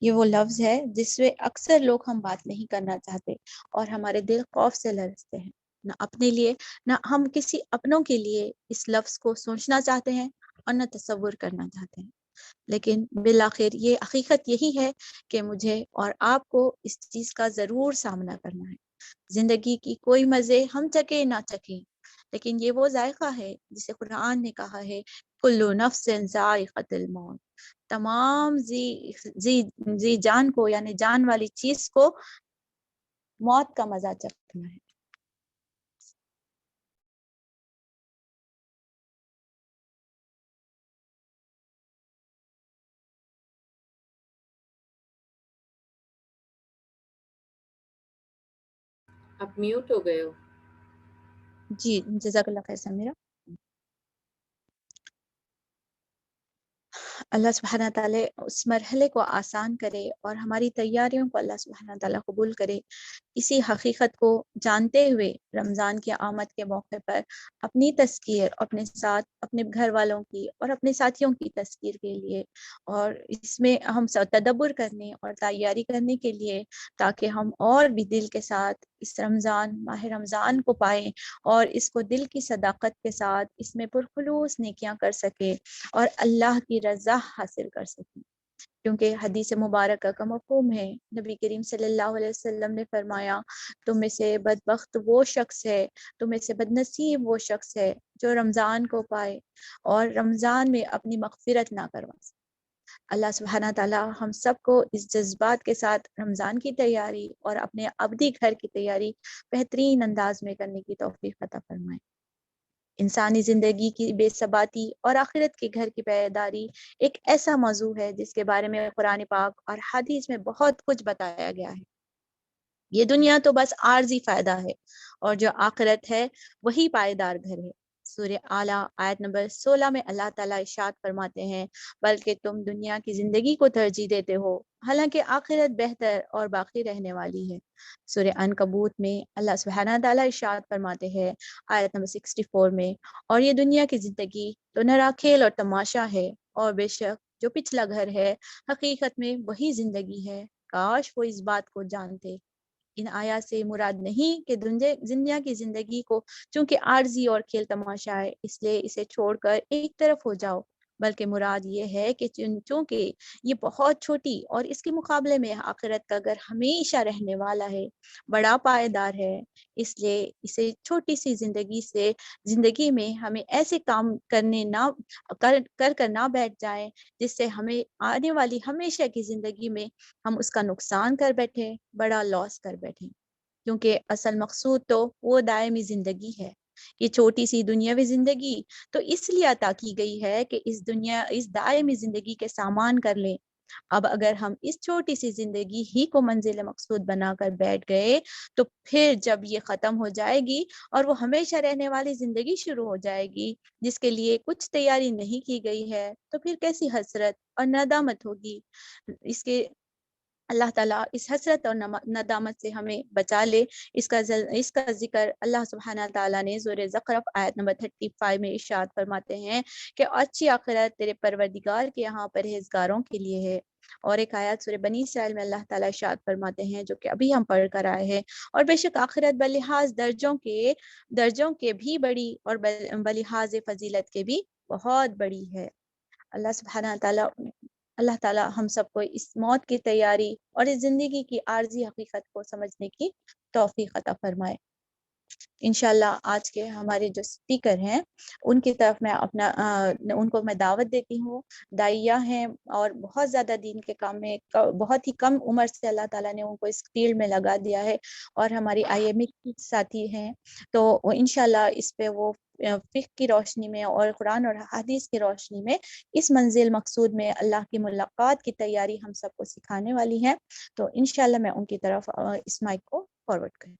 یہ وہ لفظ ہے جس سے اکثر لوگ ہم بات نہیں کرنا چاہتے اور ہمارے دل خوف سے لرزتے ہیں، نہ اپنے لیے نہ ہم کسی اپنوں کے لیے اس لفظ کو سوچنا چاہتے ہیں اور نہ تصور کرنا چاہتے ہیں، لیکن بالآخر یہ حقیقت یہی ہے کہ مجھے اور آپ کو اس چیز کا ضرور سامنا کرنا ہے۔ زندگی کی کوئی مزے ہم چکے نہ چکیں، لیکن یہ وہ ذائقہ ہے جسے قرآن نے کہا ہے کلو نفس ذائقۃ الموت، تمام زی جان کو یعنی جان والی چیز کو موت کا مزہ چکھنا ہے۔ آپ میوٹ ہو گئے ہو۔ جی جزاک اللہ خیر سمیرہ۔ اللہ سبحانہ تعالیٰ اس مرحلے کو آسان کرے اور ہماری تیاریوں کو اللہ سبحانہ تعالیٰ قبول کرے۔ اسی حقیقت کو جانتے ہوئے رمضان کی آمد کے موقع پر اپنی تذکیر، اپنے ساتھ اپنے گھر والوں کی اور اپنے ساتھیوں کی تذکیر کے لیے اور اس میں ہم تدبر کرنے اور تیاری کرنے کے لیے، تاکہ ہم اور بھی دل کے ساتھ اس ماہ رمضان کو پائیں اور اس کو دل کی صداقت کے ساتھ اس میں پرخلوص نیکیاں کر سکے اور اللہ کی رضا حاصل کر سکیں۔ کیونکہ حدیث مبارکہ کا مفہوم ہے، نبی کریم صلی اللہ علیہ وسلم نے فرمایا تم میں سے بدبخت وہ شخص ہے، تم میں سے بدنصیب وہ شخص ہے جو رمضان کو پائے اور رمضان میں اپنی مغفرت نہ کروا سکے۔ اللہ سبحانہ تعالیٰ ہم سب کو اس جذبات کے ساتھ رمضان کی تیاری اور اپنے ابدی گھر کی تیاری بہترین انداز میں کرنے کی توفیق عطا فرمائے۔ انسانی زندگی کی بے ثباتی اور آخرت کے گھر کی پائیداری ایک ایسا موضوع ہے جس کے بارے میں قرآن پاک اور حدیث میں بہت کچھ بتایا گیا ہے۔ یہ دنیا تو بس عارضی فائدہ ہے اور جو آخرت ہے وہی پائیدار گھر ہے۔ سورہ اعلیٰ آیت نمبر 16 میں اللہ تعالیٰ ارشاد فرماتے ہیں بلکہ تم دنیا کی زندگی کو ترجیح دیتے ہو حالانکہ آخرت بہتر اور باقی رہنے والی ہے۔ سورہ عنکبوت میں اللہ سبحانہ تعالیٰ ارشاد فرماتے ہیں آیت نمبر 64 میں اور یہ دنیا کی زندگی تو نرا کھیل اور تماشا ہے اور بے شک جو پچھلا گھر ہے حقیقت میں وہی زندگی ہے، کاش وہ اس بات کو جانتے۔ ان آیات سے مراد نہیں کہ دنیا کی زندگی کو چونکہ عارضی اور کھیل تماشا ہے اس لیے اسے چھوڑ کر ایک طرف ہو جاؤ، بلکہ مراد یہ ہے کہ چونکہ یہ بہت چھوٹی اور اس کے مقابلے میں آخرت کا گھر ہمیشہ رہنے والا ہے، بڑا پائیدار ہے، اس لیے اسے چھوٹی سی زندگی میں ہمیں ایسے کام کرنے نہ کر نہ بیٹھ جائیں جس سے ہمیں آنے والی ہمیشہ کی زندگی میں ہم اس کا نقصان کر بیٹھے، بڑا لاس کر بیٹھے، کیونکہ اصل مقصود تو وہ دائمی زندگی ہے۔ یہ چھوٹی سی دنیاوی زندگی تو اس لیے عطا کی گئی ہے کہ اس دائمی زندگی کے سامان کر لیں۔ اب اگر ہم اس چھوٹی سی زندگی ہی کو منزل مقصود بنا کر بیٹھ گئے تو پھر جب یہ ختم ہو جائے گی اور وہ ہمیشہ رہنے والی زندگی شروع ہو جائے گی جس کے لیے کچھ تیاری نہیں کی گئی ہے تو پھر کیسی حسرت اور ندامت ہوگی۔ اس کے اللہ تعالیٰ اس حسرت اور ندامت سے ہمیں بچا لے۔ اس کا ذکر اللہ سبحانہ تعالیٰ نے سورہ زخرف آیت نمبر 35 میں ارشاد فرماتے ہیں کہ اچھی آخرت تیرے پروردگار کے یہاں پرہیزگاروں کے لیے ہے۔ اور ایک آیت سورہ بنی اسرائیل میں اللہ تعالیٰ ارشاد فرماتے ہیں جو کہ ابھی ہم پڑھ کر آئے ہیں اور بے شک آخرت بلحاظ درجوں کے بھی بڑی اور بلحاظ فضیلت کے بھی بہت بڑی ہے۔ اللہ تعالیٰ ہم سب کو اس موت کی تیاری اور اس زندگی کی عارضی حقیقت کو سمجھنے کی توفیق عطا فرمائے۔ انشاءاللہ آج کے ہمارے جو سپیکر ہیں ان کی طرف میں ان کو میں دعوت دیتی ہوں۔ داعیہ ہیں اور بہت زیادہ دین کے کام میں بہت ہی کم عمر سے اللہ تعالیٰ نے ان کو اس فیلڈ میں لگا دیا ہے اور ہماری IME کی ساتھی ہیں، تو انشاءاللہ اس پہ وہ فقہ کی روشنی میں اور قرآن اور حدیث کی روشنی میں اس منزل مقصود میں اللہ کی ملاقات کی تیاری ہم سب کو سکھانے والی ہیں، تو انشاءاللہ میں ان کی طرف اس مائک کو فارورڈ کروں۔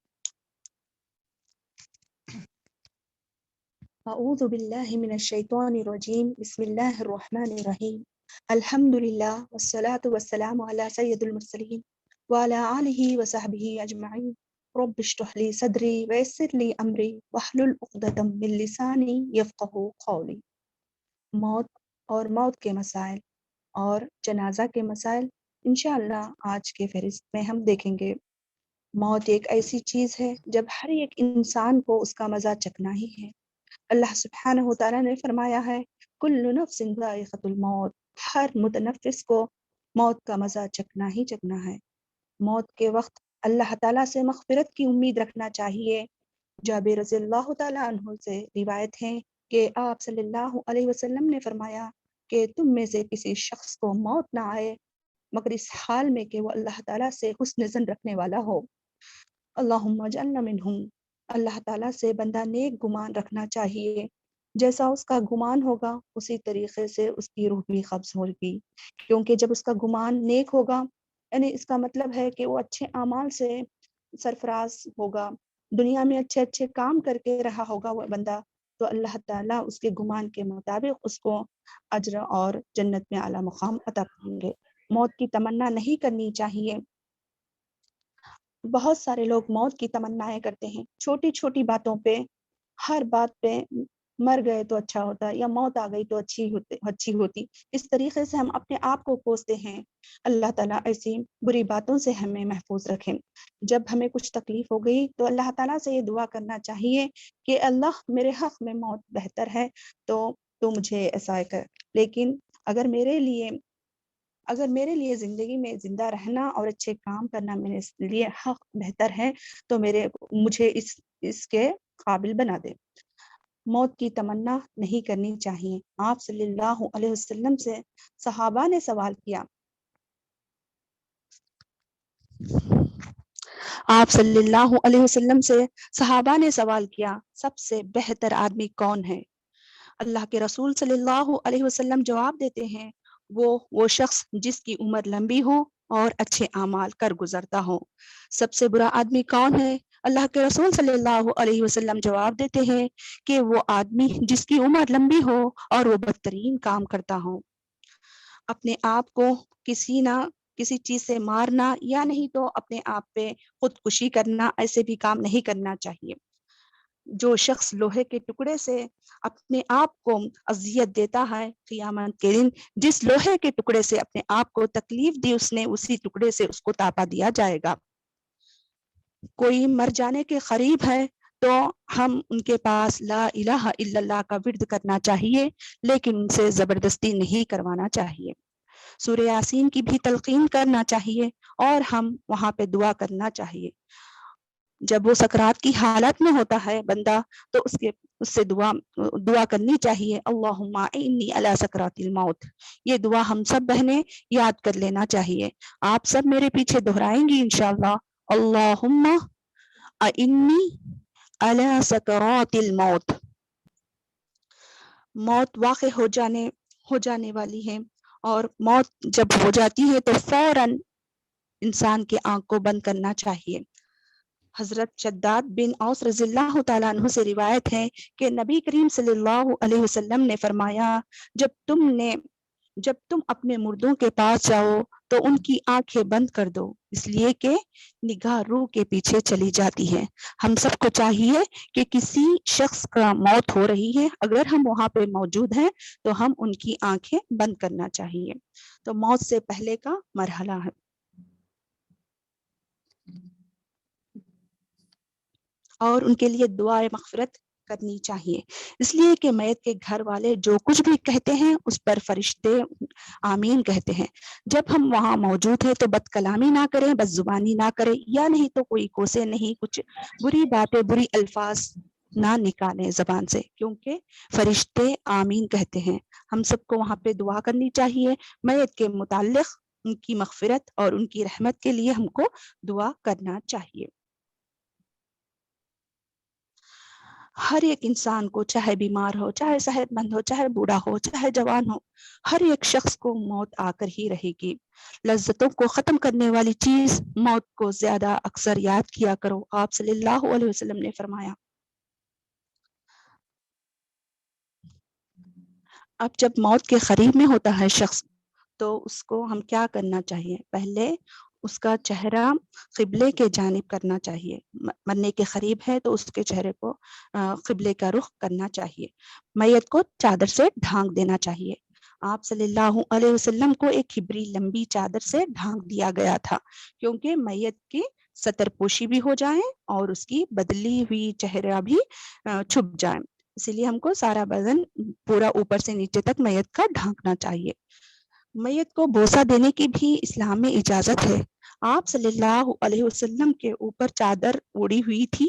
اعوذ باللہ من الشیطان الرجیم، بسم اللہ الرحمن الرحیم، الحمد للہ والصلاة والسلام علی سید المرسلین وعلی آلہ وصحبہ اجمعین، رب اشرح لی صدری ویسر لی امری واحلل عقدۃ من لسانی یفقہوا قولی۔ موت اور موت کے مسائل اور جنازہ کے مسائل انشاءاللہ آج کے فہرست میں ہم دیکھیں گے موت ایک ایسی چیز ہے جب ہر ایک انسان کو اس کا مزہ چکھنا ہی ہے۔ اللہ سبحانہ و تعالیٰ نے فرمایا ہے کل نفس ذائقۃ الموت، ہر متنفس کو موت کا مزہ چکھنا ہی چکھنا ہے۔ موت کے وقت اللہ تعالیٰ سے مغفرت کی امید رکھنا چاہیے۔ جابر رضی اللہ تعالیٰ عنہ سے روایت ہے کہ آپ صلی اللہ علیہ وسلم نے فرمایا کہ تم میں سے کسی شخص کو موت نہ آئے مگر اس حال میں کہ وہ اللہ تعالیٰ سے حسن ظن رکھنے والا ہو۔ اللہم اجعلنا منہم۔ اللہ تعالیٰ سے بندہ نیک گمان رکھنا چاہیے، جیسا اس کا گمان ہوگا اسی طریقے سے اس کی روح بھی قبض ہوگی، کیونکہ جب اس کا گمان نیک ہوگا یعنی اس کا مطلب ہے کہ وہ اچھے اعمال سے سرفراز ہوگا، دنیا میں اچھے اچھے کام کر کے رہا ہوگا وہ بندہ، تو اللہ تعالیٰ اس کے گمان کے مطابق اس کو اجر اور جنت میں اعلیٰ مقام عطا کریں گے۔ موت کی تمنا نہیں کرنی چاہیے۔ بہت سارے لوگ موت کی تمنائیں کرتے ہیں، چھوٹی چھوٹی باتوں پہ، ہر بات پہ مر گئے تو اچھا ہوتا یا موت آ گئی تو اچھی ہوتی، اس طریقے سے ہم اپنے آپ کو کوستے ہیں۔ اللہ تعالیٰ ایسی بری باتوں سے ہمیں محفوظ رکھیں۔ جب ہمیں کچھ تکلیف ہو گئی تو اللہ تعالیٰ سے یہ دعا کرنا چاہیے کہ اللہ میرے حق میں موت بہتر ہے تو مجھے ایسا کر، لیکن اگر میرے لیے زندگی میں زندہ رہنا اور اچھے کام کرنا میرے لیے حق بہتر ہے تو مجھے اس کے قابل بنا دے۔ موت کی تمنا نہیں کرنی چاہیے۔ آپ صلی اللہ علیہ وسلم سے صحابہ نے سوال کیا، سب سے بہتر آدمی کون ہے؟ اللہ کے رسول صلی اللہ علیہ وسلم جواب دیتے ہیں وہ شخص جس کی عمر لمبی ہو اور اچھے اعمال کر گزرتا ہو۔ سب سے برا آدمی کون ہے؟ اللہ کے رسول صلی اللہ علیہ وسلم جواب دیتے ہیں کہ وہ آدمی جس کی عمر لمبی ہو اور وہ بدترین کام کرتا ہو۔ اپنے آپ کو کسی چیز سے مارنا یا نہیں تو اپنے آپ پہ خودکشی کرنا، ایسے بھی کام نہیں کرنا چاہیے۔ جو شخص لوہے کے ٹکڑے سے اپنے آپ کو اذیت دیتا ہے، قیامت کے دن جس لوہے کے ٹکڑے سے اپنے آپ کو تکلیف دی اس نے، اسی ٹکڑے سے اس کو تاپا دیا جائے گا۔ کوئی مر جانے کے قریب ہے تو ہم ان کے پاس لا الہ الا اللہ کا ورد کرنا چاہیے، لیکن ان سے زبردستی نہیں کروانا چاہیے۔ سورہ یاسین کی بھی تلقین کرنا چاہیے اور ہم وہاں پہ دعا کرنا چاہیے۔ جب وہ سکرات کی حالت میں ہوتا ہے بندہ تو اس سے دعا کرنی چاہیے، اللہم اعنی علی سکرات الموت۔ یہ دعا ہم سب بہنیں یاد کر لینا چاہیے۔ آپ سب میرے پیچھے دہرائیں گی انشاءاللہ، اللہم اعنی علی سکرات الموت۔ موت واقع ہو جانے والی ہے، اور موت جب ہو جاتی ہے تو فوراً انسان کی آنکھ کو بند کرنا چاہیے۔ حضرت شداد بن اوس رضی اللہ تعالیٰ عنہ سے روایت ہے کہ نبی کریم صلی اللہ علیہ وسلم نے فرمایا جب تم اپنے مردوں کے پاس جاؤ تو ان کی آنکھیں بند کر دو، اس لیے کہ نگاہ روح کے پیچھے چلی جاتی ہے۔ ہم سب کو چاہیے کہ کسی شخص کا موت ہو رہی ہے، اگر ہم وہاں پہ موجود ہیں تو ہم ان کی آنکھیں بند کرنا چاہیے۔ تو موت سے پہلے کا مرحلہ ہے، اور ان کے لیے دعا مغفرت کرنی چاہیے، اس لیے کہ میت کے گھر والے جو کچھ بھی کہتے ہیں اس پر فرشتے آمین کہتے ہیں۔ جب ہم وہاں موجود ہیں تو بد کلامی نہ کریں، بد زبانی نہ کریں، یا نہیں تو کوئی کوسے نہیں، کچھ بری باتیں، بری الفاظ نہ نکالیں زبان سے، کیونکہ فرشتے آمین کہتے ہیں۔ ہم سب کو وہاں پہ دعا کرنی چاہیے، میت کے متعلق ان کی مغفرت اور ان کی رحمت کے لیے ہم کو دعا کرنا چاہیے۔ ہر ایک انسان کو، چاہے بیمار ہو، چاہے صحت مند ہو، چاہے بوڑھا ہو، چاہے جوان ہو، ہر ایک شخص کو موت آ کر ہی رہے گی۔ لذتوں کو ختم کرنے والی چیز موت کو زیادہ اکثر یاد کیا کرو، آپ صلی اللہ علیہ وسلم نے فرمایا۔ اب جب موت کے قریب میں ہوتا ہے شخص تو اس کو ہم کیا کرنا چاہیے؟ پہلے اس کا چہرہ قبلے کے جانب کرنا چاہیے، مرنے کے قریب ہے تو اس کے چہرے کو قبلے کا رخ کرنا چاہیے۔ میت کو چادر سے ڈھانک دینا چاہیے۔ آپ صلی اللہ علیہ وسلم کو ایک کھبری لمبی چادر سے ڈھانک دیا گیا تھا کیونکہ میت کی ستر پوشی بھی ہو جائے اور اس کی بدلی ہوئی چہرہ بھی چھپ جائے، اسی لیے ہم کو سارا بدن پورا اوپر سے نیچے تک میت کا ڈھانکنا چاہیے۔ میت کو بوسہ دینے کی بھی اسلام میں اجازت ہے۔ آپ صلی اللہ علیہ وسلم کے اوپر چادر اوڑی ہوئی تھی،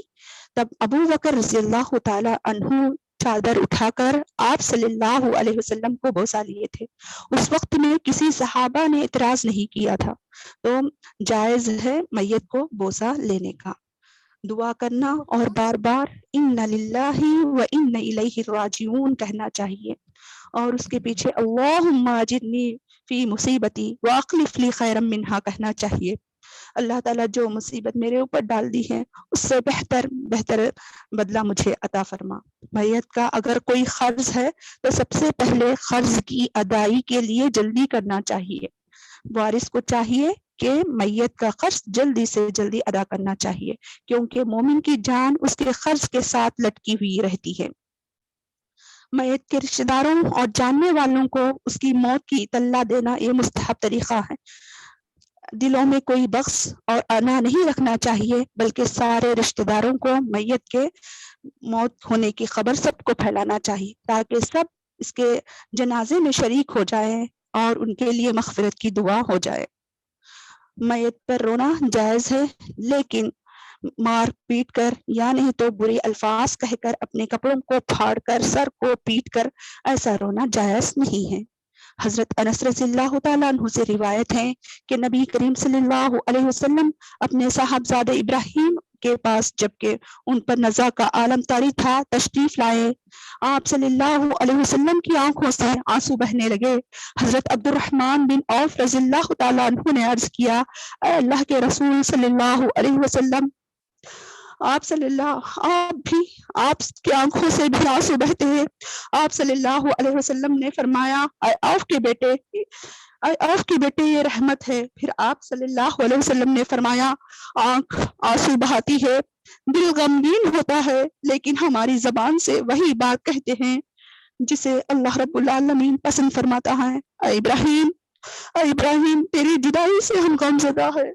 تب ابو بکر رضی اللہ تعالی عنہ چادر اٹھا کر آپ صلی اللہ علیہ وسلم کو بوسہ لیے تھے۔ اس وقت میں کسی صحابہ نے اعتراض نہیں کیا تھا، تو جائز ہے میت کو بوسہ لینے کا۔ دعا کرنا اور بار بار اِنَّ لِلَّهِ وَإِنَّ إِلَيْهِ راجعون کہنا چاہیے، اور اس کے پیچھے اللہم اجرنی فی مصیبتی واخلف لی خیرا منہا کہنا چاہیے۔ اللہ تعالیٰ جو مصیبت میرے اوپر ڈال دی ہے اس سے بہتر بدلہ مجھے عطا فرما۔ میت کا اگر کوئی قرض ہے تو سب سے پہلے قرض کی ادائیگی کے لیے جلدی کرنا چاہیے۔ وارث کو چاہیے کہ میت کا قرض جلدی سے جلدی ادا کرنا چاہیے، کیونکہ مومن کی جان اس کے قرض کے ساتھ لٹکی ہوئی رہتی ہے۔ میت کے رشتہ داروں اور جاننے والوں کو اس کی موت کی اطلاع دینا یہ مستحب طریقہ ہے۔ دلوں میں کوئی بخس اور انا نہیں رکھنا چاہیے، بلکہ سارے رشتہ داروں کو میت کے موت ہونے کی خبر سب کو پھیلانا چاہیے، تاکہ سب اس کے جنازے میں شریک ہو جائیں اور ان کے لیے مغفرت کی دعا ہو جائے۔ میت پر رونا جائز ہے، لیکن مار پیٹ کر یا نہیں تو برے الفاظ کہہ کر، اپنے کپڑوں کو پھاڑ کر، سر کو پیٹ کر ایسا رونا جائز نہیں ہے۔ حضرت انس رضی اللہ تعالیٰ عنہ سے روایت ہے کہ نبی کریم صلی اللہ علیہ وسلم اپنے صاحبزادے ابراہیم کے پاس جبکہ ان پر نزع کا عالم طاری تھا تشریف لائے۔ آپ صلی اللہ علیہ وسلم کی آنکھوں سے آنسو بہنے لگے۔ حضرت عبد الرحمن بن عوف رضی اللہ تعالیٰ عنہ نے عرض کیا، اے اللہ کے رسول صلی اللہ علیہ وسلم، آپ کی آنکھوں سے بھی آنسو بہتے ہیں۔ آپ صلی اللہ علیہ وسلم نے فرمایا، اے عوف کے بیٹے یہ رحمت ہے۔ پھر آپ صلی اللہ علیہ وسلم نے فرمایا، آنکھ آنسو بہاتی ہے، دل غمگین ہوتا ہے، لیکن ہماری زبان سے وہی بات کہتے ہیں جسے اللہ رب العالمین پسند فرماتا ہے۔ اے ابراہیم تیری جدائی سے ہم غمزدہ ہے،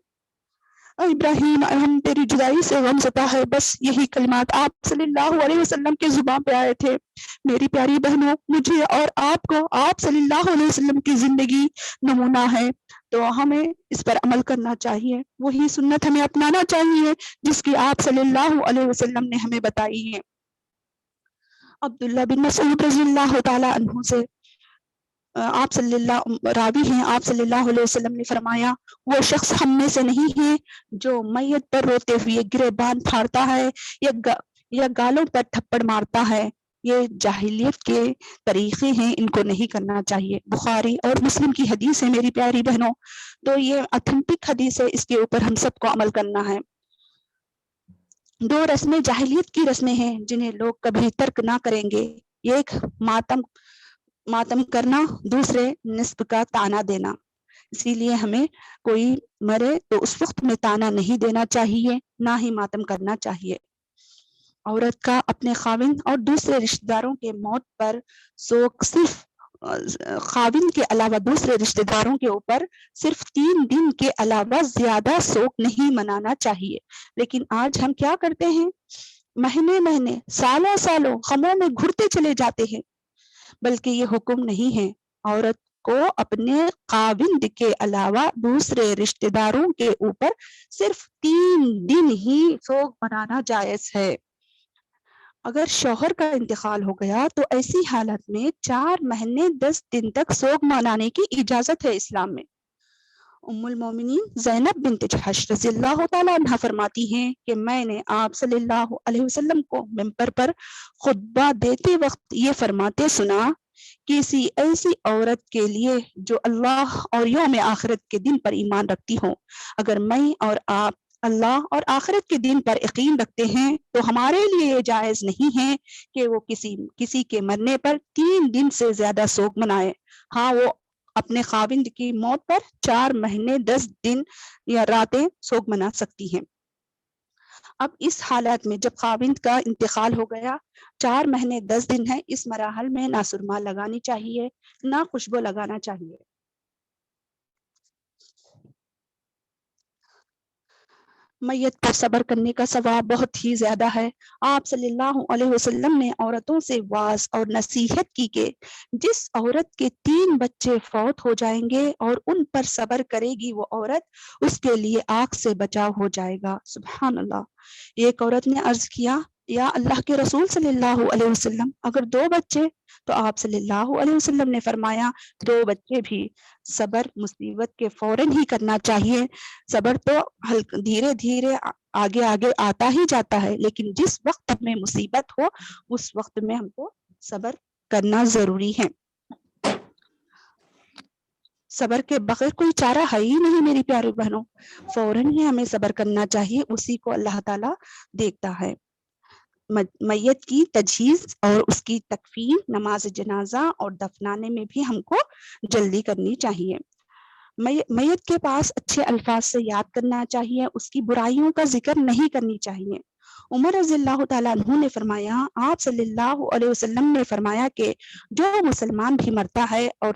اے ابراہیم ہم تیری جدائی سے غمزدہ ہے۔ بس یہی کلمات آپ صلی اللہ علیہ وسلم کے زبان پہ آئے تھے۔ میری پیاری بہنوں، مجھے اور آپ کو آپ صلی اللہ علیہ وسلم کی زندگی نمونہ ہے، تو ہمیں اس پر عمل کرنا چاہیے، وہی سنت ہمیں اپنانا چاہیے جس کی آپ صلی اللہ علیہ وسلم نے ہمیں بتائی ہے۔ عبداللہ بن مسعود رضی اللہ تعالی عنہ سے آپ صلی اللہ علیہ وسلم نے فرمایا، وہ شخص ہم میں سے نہیں ہے جو میت پر روتے ہوئے گریبان پھاڑتا ہے یا گالوں پر تھپڑ مارتا ہے، یہ جاہلیت کے طریقے ہیں، ان کو نہیں کرنا چاہیے۔ بخاری اور مسلم کی حدیث ہے میری پیاری بہنوں، تو یہ اتھینٹک حدیث ہے، اس کے اوپر ہم سب کو عمل کرنا ہے۔ دو رسمیں جاہلیت کی رسمیں ہیں جنہیں لوگ کبھی ترک نہ کریں گے، ایک ماتم کرنا، دوسرے نسب کا تانا دینا۔ اسی لیے ہمیں کوئی مرے تو اس وقت میں تانا نہیں دینا چاہیے، نہ ہی ماتم کرنا چاہیے۔ عورت کا اپنے خاوند اور دوسرے رشتہ داروں کے موت پر سوگ صرف خاوند کے علاوہ دوسرے رشتہ داروں کے اوپر صرف 3 دن کے علاوہ زیادہ سوگ نہیں منانا چاہیے، لیکن آج ہم کیا کرتے ہیں، مہینے سالوں غموں میں گھرتے چلے جاتے ہیں، بلکہ یہ حکم نہیں ہے۔ عورت کو اپنے خاوند کے علاوہ دوسرے رشتہ داروں کے اوپر صرف 3 دن ہی سوگ منانا جائز ہے۔ اگر شوہر کا انتقال ہو گیا تو ایسی حالت میں 4 مہینے 10 دن تک سوگ منانے کی اجازت ہے اسلام میں۔ ام المومنین زینب بنت جحش رضی اللہ تعالیٰ عنہ فرماتی ہیں کہ میں نے آپ صلی اللہ علیہ وسلم کو منبر پر خطبہ دیتے وقت یہ فرماتے سنا، کسی ایسی عورت کے لیے جو اللہ اور یوم آخرت کے دن پر ایمان رکھتی ہو، اگر میں اور آپ اللہ اور آخرت کے دن پر یقین رکھتے ہیں تو ہمارے لیے یہ جائز نہیں ہے کہ وہ کسی کے مرنے پر 3 دن سے زیادہ سوگ منائے۔ ہاں، وہ اپنے خاوند کی موت پر 4 مہینے 10 دن یا راتیں سوگ منا سکتی ہیں۔ اب اس حالت میں جب خاوند کا انتقال ہو گیا، 4 مہینے 10 دن ہے، اس مراحل میں نہ سرما لگانی چاہیے نہ خوشبو لگانا چاہیے۔ میت پر صبر کرنے کا ثواب بہت ہی زیادہ ہے۔ آپ صلی اللہ علیہ وسلم نے عورتوں سے واعظ اور نصیحت کی کہ جس عورت کے 3 بچے فوت ہو جائیں گے اور ان پر صبر کرے گی وہ عورت، اس کے لیے آگ سے بچاؤ ہو جائے گا۔ سبحان اللہ۔ ایک عورت نے عرض کیا، یا اللہ کے رسول صلی اللہ علیہ وسلم، اگر 2 بچے؟ تو آپ صلی اللہ علیہ وسلم نے فرمایا 2 بچے بھی صبر مصیبت کے فوراً ہی کرنا چاہیے۔ صبر تو دھیرے دھیرے آگے آگے آتا ہی جاتا ہے، لیکن جس وقت میں مصیبت ہو اس وقت میں ہم کو صبر کرنا ضروری ہے۔ صبر کے بغیر کوئی چارہ ہے ہی نہیں میری پیاری بہنوں، فوراً ہی ہمیں صبر کرنا چاہیے، اسی کو اللہ تعالیٰ دیکھتا ہے۔ میت کی تجہیز اور اس کی تکفین، نماز جنازہ اور دفنانے میں بھی ہم کو جلدی کرنی چاہیے۔ میت کے پاس اچھے الفاظ سے یاد کرنا چاہیے، اس کی برائیوں کا ذکر نہیں کرنی چاہیے۔ عمر رضی اللہ تعالیٰ عنہ نے فرمایا، آپ صلی اللہ علیہ وسلم نے فرمایا کہ جو مسلمان بھی مرتا ہے اور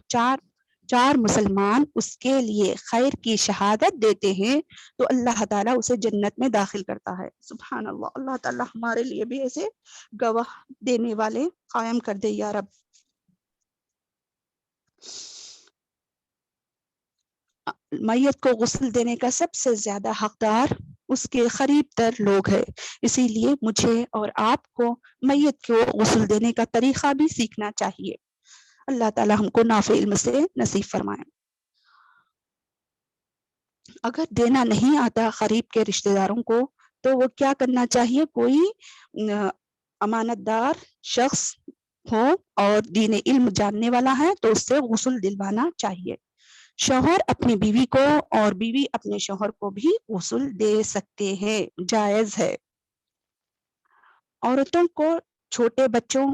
چار مسلمان اس کے لیے خیر کی شہادت دیتے ہیں تو اللہ تعالیٰ اسے جنت میں داخل کرتا ہے۔ سبحان اللہ۔ اللہ تعالیٰ ہمارے لیے بھی ایسے گواہ دینے والے قائم کر دے یا رب۔ میت کو غسل دینے کا سب سے زیادہ حقدار اس کے قریب تر لوگ ہیں، اسی لیے مجھے اور آپ کو میت کو غسل دینے کا طریقہ بھی سیکھنا چاہیے۔ اللہ تعالیٰ ہم کو نافع علم سے نصیب فرمائے۔ اگر دینا نہیں آتا قریب کے رشتہ داروں کو تو وہ کیا کرنا چاہیے؟ کوئی امانت دار شخص ہو اور دین علم جاننے والا ہے تو اس سے غسل دلوانا چاہیے۔ شوہر اپنی بیوی کو اور بیوی اپنے شوہر کو بھی غسل دے سکتے ہیں، جائز ہے۔ عورتوں کو چھوٹے بچوں،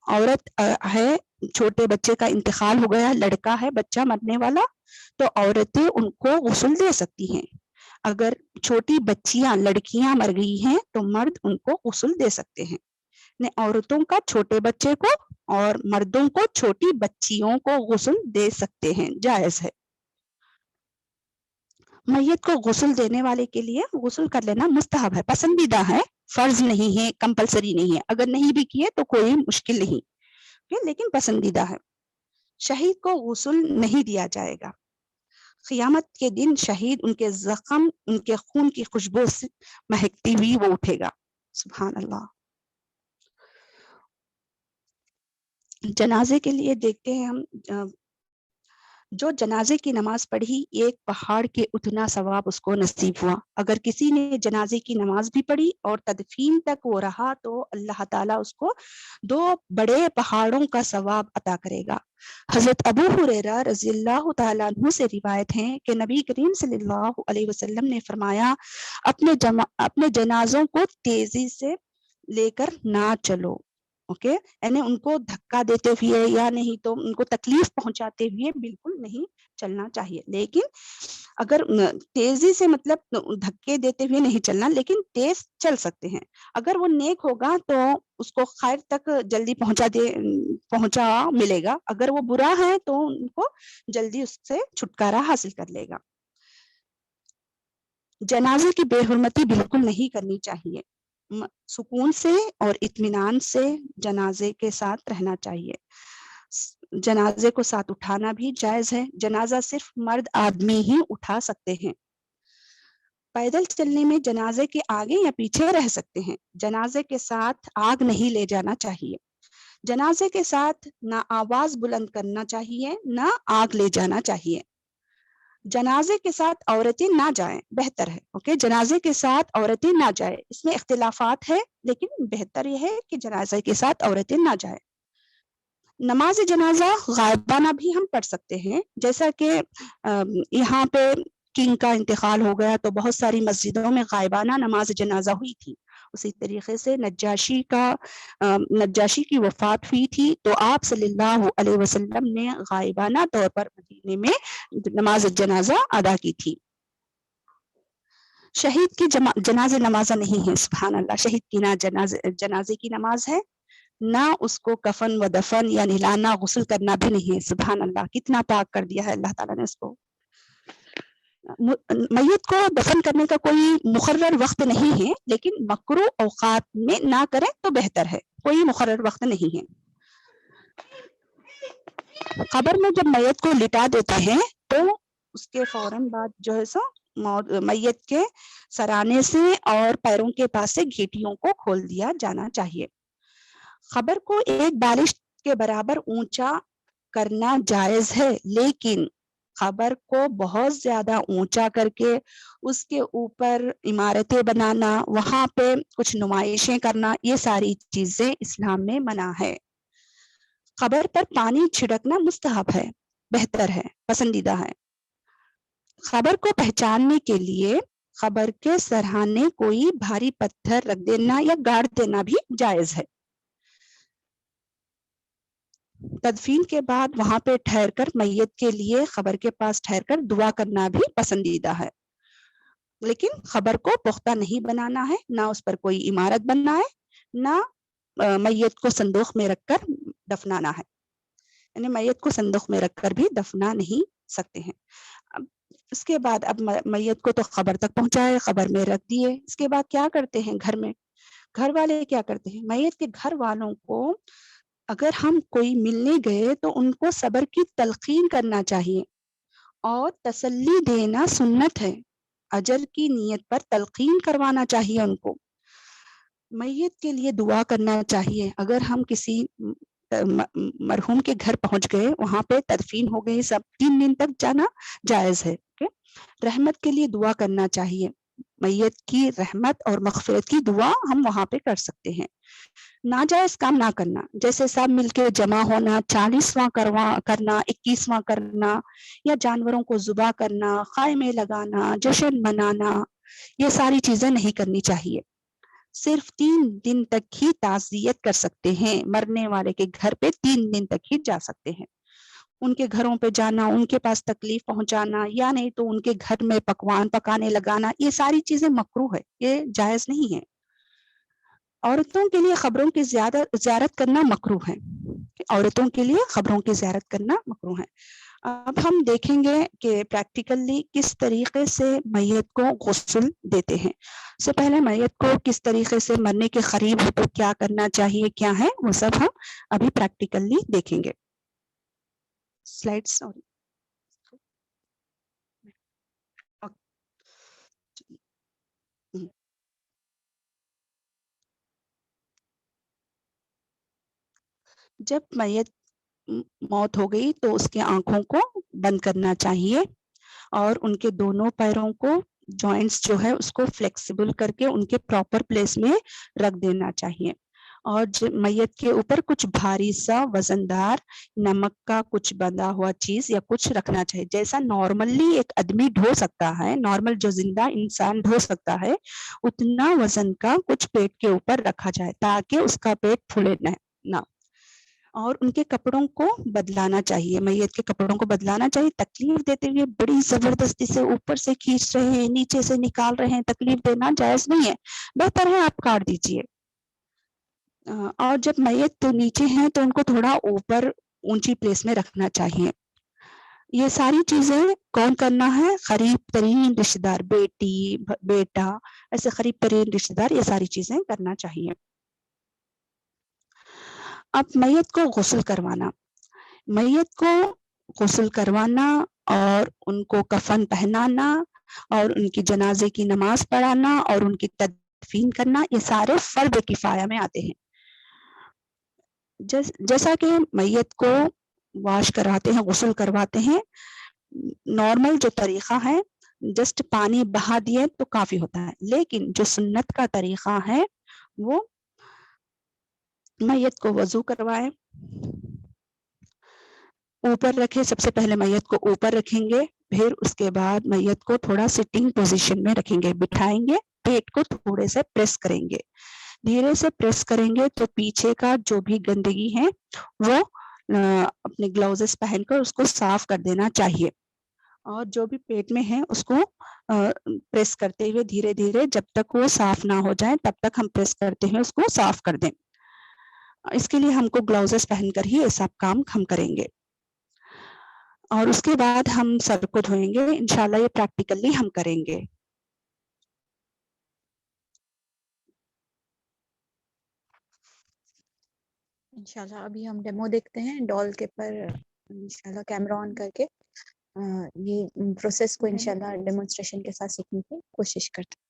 عورت ہے چھوٹے بچے کا انتقال ہو گیا، لڑکا ہے بچہ مرنے والا، تو عورتیں ان کو غسل دے سکتی ہیں۔ اگر چھوٹی بچیاں لڑکیاں مر گئی ہیں تو مرد ان کو غسل دے سکتے ہیں۔ عورتوں کا چھوٹے بچے کو اور مردوں کو چھوٹی بچیوں کو غسل دے سکتے ہیں، جائز ہے۔ میت کو غسل دینے والے کے لیے غسل کر لینا مستحب ہے، پسندیدہ ہے، فرض نہیں ہے، کمپلسری نہیں ہے۔ اگر نہیں بھی کیے تو کوئی مشکل نہیں، لیکن پسندیدہ ہے۔ شہید کو غسل نہیں دیا جائے گا۔ قیامت کے دن شہید ان کے زخم، ان کے خون کی خوشبو سے مہکتی ہوئی وہ اٹھے گا۔ سبحان اللہ۔ جنازے کے لیے دیکھتے ہیں ہم، جو جنازے کی نماز پڑھی ایک پہاڑ کے اتنا ثواب اس کو نصیب ہوا۔ اگر کسی نے جنازے کی نماز بھی پڑھی اور تدفین تک وہ رہا تو اللہ تعالیٰ اس کو 2 بڑے پہاڑوں کا ثواب عطا کرے گا۔ حضرت ابو ہریرہ رضی اللہ تعالیٰ عنہ سے روایت ہے کہ نبی کریم صلی اللہ علیہ وسلم نے فرمایا، اپنے جنازوں کو تیزی سے لے کر نہ چلو، یعنی ان کو دھکا دیتے ہوئے یا نہیں تو ان کو تکلیف پہنچاتے ہوئے بالکل نہیں چلنا چاہیے۔ لیکن اگر تیزی سے مطلب دھکے دیتے ہوئے نہیں چلنا، لیکن تیز چل سکتے ہیں۔ اگر وہ نیک ہوگا تو اس کو خیر تک جلدی پہنچا ملے گا، اگر وہ برا ہے تو ان کو جلدی اس سے چھٹکارا حاصل کر لے گا۔ جنازے کی بے حرمتی بالکل نہیں کرنی چاہیے، سکون سے اور اطمینان سے جنازے کے ساتھ رہنا چاہیے۔ جنازے کو ساتھ اٹھانا بھی جائز ہے، جنازہ صرف مرد آدمی ہی اٹھا سکتے ہیں۔ پیدل چلنے میں جنازے کے آگے یا پیچھے رہ سکتے ہیں، جنازے کے ساتھ آگ نہیں لے جانا چاہیے۔ جنازے کے ساتھ نہ آواز بلند کرنا چاہیے نہ آگ لے جانا چاہیے۔ جنازے کے ساتھ عورتیں نہ جائیں، بہتر ہے، جنازے کے ساتھ عورتیں نہ جائیں، اس میں اختلافات ہے لیکن بہتر یہ ہے کہ جنازے کے ساتھ عورتیں نہ جائیں۔ نماز جنازہ غائبانہ بھی ہم پڑھ سکتے ہیں، جیسا کہ یہاں پہ کنگ کا انتقال ہو گیا تو بہت ساری مسجدوں میں غائبانہ نماز جنازہ ہوئی تھی۔ اسی طریقے سے نجاشی کی وفات ہوئی تھی تو آپ صلی اللہ علیہ وسلم نے غائبانہ طور پر مدینے میں نماز جنازہ ادا کی تھی۔ شہید کی جنازے نماز نہیں ہے، سبحان اللہ، شہید کی نہ جنازے کی نماز ہے، نہ اس کو کفن و دفن یا نہلانا غسل کرنا بھی نہیں ہے، سبحان اللہ، کتنا پاک کر دیا ہے اللہ تعالیٰ نے اس کو۔ میت کو دفن کرنے کا کوئی مقرر وقت نہیں ہے، لیکن مکروہ اوقات میں نہ کریں تو بہتر ہے، کوئی مقرر وقت نہیں ہے۔ قبر میں جب میت کو لٹا دیتے ہیں تو اس کے فوراً بعد جو ہے سو میت کے سرانے سے اور پیروں کے پاس سے گھیٹیوں کو کھول دیا جانا چاہیے۔ قبر کو ایک بالش کے برابر اونچا کرنا جائز ہے، لیکن قبر کو بہت زیادہ اونچا کر کے اس کے اوپر عمارتیں بنانا، وہاں پہ کچھ نمائشیں کرنا، یہ ساری چیزیں اسلام میں منع ہے۔ قبر پر پانی چھڑکنا مستحب ہے، بہتر ہے، پسندیدہ ہے۔ قبر کو پہچاننے کے لیے قبر کے سرہانے کوئی بھاری پتھر رکھ دینا یا گاڑ دینا بھی جائز ہے۔ تدفین کے بعد وہاں پہ ٹھہر کر میت کے لیے قبر کے پاس ٹھہر کر دعا کرنا بھی پسندیدہ ہے، لیکن قبر کو پختہ نہیں بنانا ہے، نہ اس پر کوئی عمارت بننا ہے، نہ میت کو صندوق میں رکھ کر دفنانا ہے، یعنی میت کو صندوق میں رکھ کر بھی دفنا نہیں سکتے ہیں۔ اب اس کے بعد اب میت کو تو قبر تک پہنچائے، قبر میں رکھ دیے، اس کے بعد کیا کرتے ہیں گھر میں؟ گھر والے کیا کرتے ہیں؟ میت کے گھر والوں کو اگر ہم کوئی ملنے گئے تو ان کو صبر کی تلقین کرنا چاہیے اور تسلی دینا سنت ہے، اجر کی نیت پر تلقین کروانا چاہیے ان کو، میت کے لیے دعا کرنا چاہیے۔ اگر ہم کسی مرحوم کے گھر پہنچ گئے، وہاں پہ تدفین ہو گئی، سب 3 دن تک جانا جائز ہے، رحمت کے لیے دعا کرنا چاہیے، میت کی رحمت اور مغفرت کی دعا ہم وہاں پہ کر سکتے ہیں۔ ناجائز کام نہ کرنا، جیسے سب مل کے جمع ہونا، 40واں کرنا، 21واں کرنا، یا جانوروں کو ذبح کرنا، خیمے لگانا، جشن منانا، یہ ساری چیزیں نہیں کرنی چاہیے۔ صرف 3 دن تک ہی تعزیت کر سکتے ہیں، مرنے والے کے گھر پہ 3 دن تک ہی جا سکتے ہیں، ان کے گھروں پہ جانا، ان کے پاس تکلیف پہنچانا، یا نہیں تو ان کے گھر میں پکوان پکانے لگانا، یہ ساری چیزیں مکروہ ہے، یہ جائز نہیں ہے۔ عورتوں کے لیے قبروں کی زیارت کرنا مکروہ ہے، عورتوں کے لیے قبروں کی زیارت کرنا مکروہ ہے۔ اب ہم دیکھیں گے کہ پریکٹیکلی کس طریقے سے میت کو غسل دیتے ہیں۔ اس سے پہلے میت کو کس طریقے سے مرنے کے قریب ہو تو کیا کرنا چاہیے، کیا ہے، وہ سب ہم ابھی پریکٹیکلی دیکھیں گے۔ سلائڈز جب میت موت ہو گئی تو اس کے آنکھوں کو بند کرنا چاہیے اور ان کے دونوں پیروں کو جوائنٹس جو ہے اس کو فلیکسیبل کر کے ان کے پراپر پلیس میں رکھ دینا چاہیے، اور میت کے اوپر کچھ بھاری سا وزندار نمک کا کچھ بندھا ہوا چیز یا کچھ رکھنا چاہیے، جیسا نارملی ایک آدمی ڈھو سکتا ہے، نارمل جو زندہ انسان ڈھو سکتا ہے اتنا وزن کا کچھ پیٹ کے اوپر رکھا جائے تاکہ اس کا پیٹ پھولے نہ، اور ان کے کپڑوں کو بدلانا چاہیے، میت کے کپڑوں کو بدلانا چاہیے، تکلیف دیتے ہوئے بڑی زبردستی سے اوپر سے کھینچ رہے ہیں، نیچے سے نکال رہے ہیں، تکلیف دینا جائز نہیں ہے، بہتر ہے آپ کاٹ دیجئے۔ اور جب میت تو نیچے ہیں تو ان کو تھوڑا اوپر اونچی پلیس میں رکھنا چاہیے۔ یہ ساری چیزیں کون کرنا ہے؟ قریب ترین رشتہ دار، بیٹی، بیٹا، ایسے قریب ترین رشتہ دار یہ ساری چیزیں کرنا چاہیے۔ اب میت کو غسل کروانا، میت کو غسل کروانا اور ان کو کفن پہنانا اور ان کی جنازے کی نماز پڑھانا اور ان کی تدفین کرنا، یہ سارے فرض کفایہ میں آتے ہیں۔ جیسا کہ میت کو واش کرواتے ہیں، غسل کرواتے ہیں، نارمل جو طریقہ ہے جسٹ پانی بہا دیے تو کافی ہوتا ہے، لیکن جو سنت کا طریقہ ہے وہ میت کو وضو کروائے، اوپر رکھے، سب سے پہلے میت کو اوپر رکھیں گے، پھر اس کے بعد میت کو تھوڑا سٹنگ پوزیشن میں رکھیں گے، بٹھائیں گے، پیٹ کو تھوڑے سے پریس کریں گے، دھیرے سے پریس کریں گے تو پیچھے کا جو بھی گندگی ہے وہ اپنے گلاؤزز پہن کر اس کو صاف کر دینا چاہیے، اور جو بھی پیٹ میں ہے اس کو پریس کرتے ہوئے دھیرے دھیرے جب تک وہ صاف نہ ہو جائے تب تک ہم پریس کرتے ہیں اس کو صاف کر دیں. اس کے لیے ہم کو گلاؤزز پہن کر ہی یہ سب کام ہم کریں گے. اور اس کے بعد ہم سر کو دھوئیں گے. انشاءاللہ یہ پریکٹیکلی ہم کریں گے. انشاءاللہ ابھی ہم ڈیمو دیکھتے ہیں ڈال کے پر انشاءاللہ کیمرہ آن کر کے یہ پروسیس کو انشاءاللہ ڈیمونسٹریشن کے ساتھ سیکھنے کی کوشش کرتے ہیں.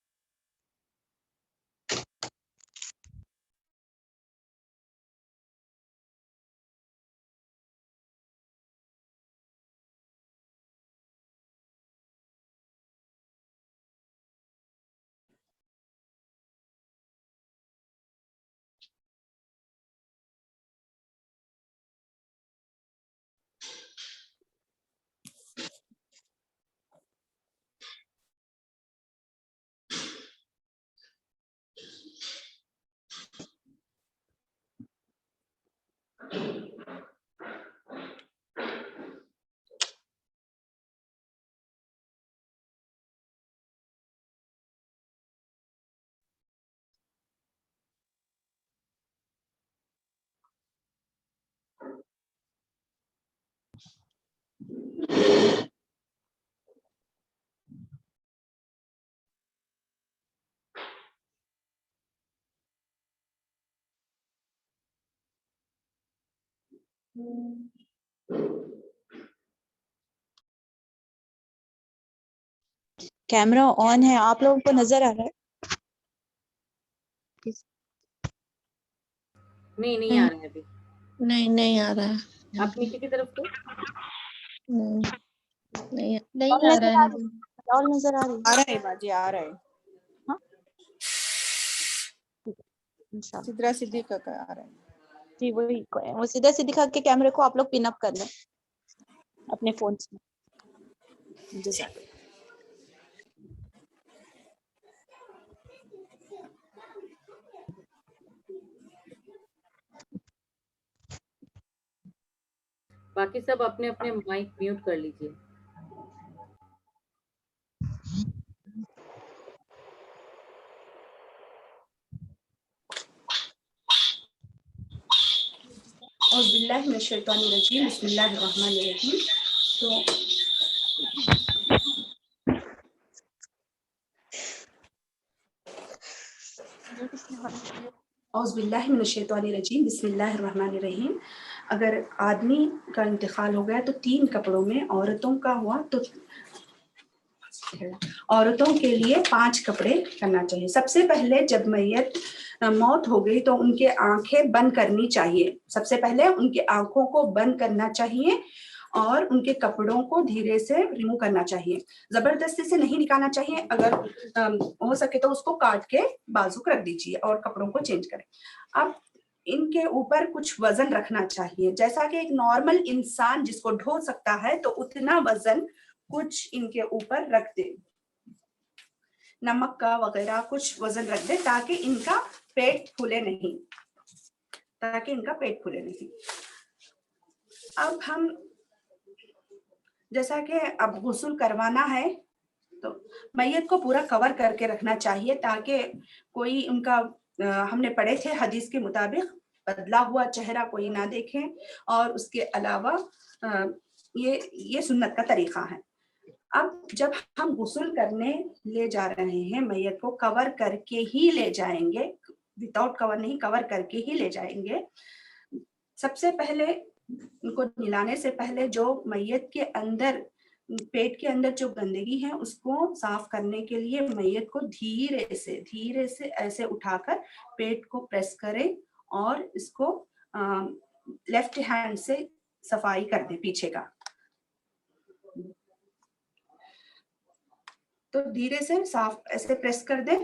کیمرہ آن ہے. آپ لوگوں کو نظر آ رہا ہے؟ نہیں آ رہا ہے ابھی. نہیں آ رہا ہے. آپ نیچے کی طرف کو نہیں آ رہا ہے. ڈال نظر آ رہی ہے؟ آ رہا ہے باجی آ رہا ہے. ہاں انشاءاللہ. سدرا صدیقہ کا آ رہا ہے. جی وہی وہ سیدھا سیدھی دکھا کے کیمرے کو آپ لوگ پن اپ کر لیں اپنے فونس میں. جزاک اللہ. باقی سب اپنے اپنے مائک میوٹ کر لیجیے. اعوذ باللہ من الشیطان الرجیم. بسم اللہ الرحمن الرحیم. تو اعوذ باللہ من الشیطان الرجیم. بسم اللہ الرحمن الرحیم. اگر آدمی کا انتقال ہو گیا تو 3 کپڑوں میں، عورتوں کا ہوا تو عورتوں کے لیے 5 کپڑے کرنا چاہیے. سب سے پہلے جب میت موت ہو گئی تو ان کے آنکھیں بند کرنی چاہیے. سب سے پہلے ان کے آنکھوں کو بند کرنا چاہیے اور ان کے کپڑوں کو دھیرے سے ریمو کرنا چاہیے. زبردستی سے نہیں نکالنا چاہیے. اگر ہو سکے تو اس کو کاٹ کے بازو رکھ دیجیے اور کپڑوں کو چینج کریں. اب ان کے اوپر کچھ وزن رکھنا چاہیے، جیسا کہ ایک نارمل انسان جس کو ڈھو سکتا ہے تو اتنا وزن کچھ ان کے اوپر رکھ دے. نمک کا وغیرہ کچھ وزن رکھ دے تاکہ ان کا پیٹ پھولے نہیں. اب ہم جیسا کہ اب غسل کروانا ہے تو میت کو پورا کور کر کے رکھنا چاہیے تاکہ کوئی ان کا ہم نے پڑھے تھے حدیث کے مطابق بدلا ہوا چہرہ کوئی نہ دیکھے. اور اس کے علاوہ یہ سنت کا طریقہ ہے. اب جب ہم غسل کرنے لے جا رہے ہیں میت کو کور کر کے ہی لے جائیں گے، وداؤٹ کور نہیں، کور کر کے ہی لے جائیں گے. سب سے پہلے ان کو نلانے سے پہلے جو میت کے اندر پیٹ کے اندر جو گندگی ہے اس کو صاف کرنے کے لیے میت کو دھیرے سے ایسے اٹھا کر پیٹ کو پریس کریں اور اس کو لیفٹ ہینڈ سے صفائی کر دیں پیچھے کا. تو دھیرے سے صاف ایسے پریس کر دیں،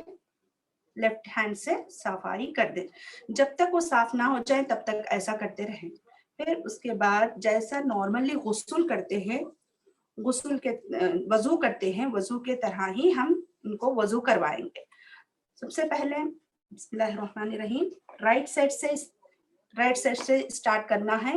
لیفٹ ہینڈ سے صفائی کر دیں. جب تک وہ صاف نہ ہو جائے تب تک ایسا کرتے رہیں. پھر اس کے بعد جیسا نارملی غسل کرتے ہیں، وضو کرتے ہیں، وضو کے طرح ہی ہم ان کو وضو کروائیں گے. سب سے پہلے بسم اللہ الرحمن الرحیم رائٹ سائڈ سے اسٹارٹ کرنا ہے.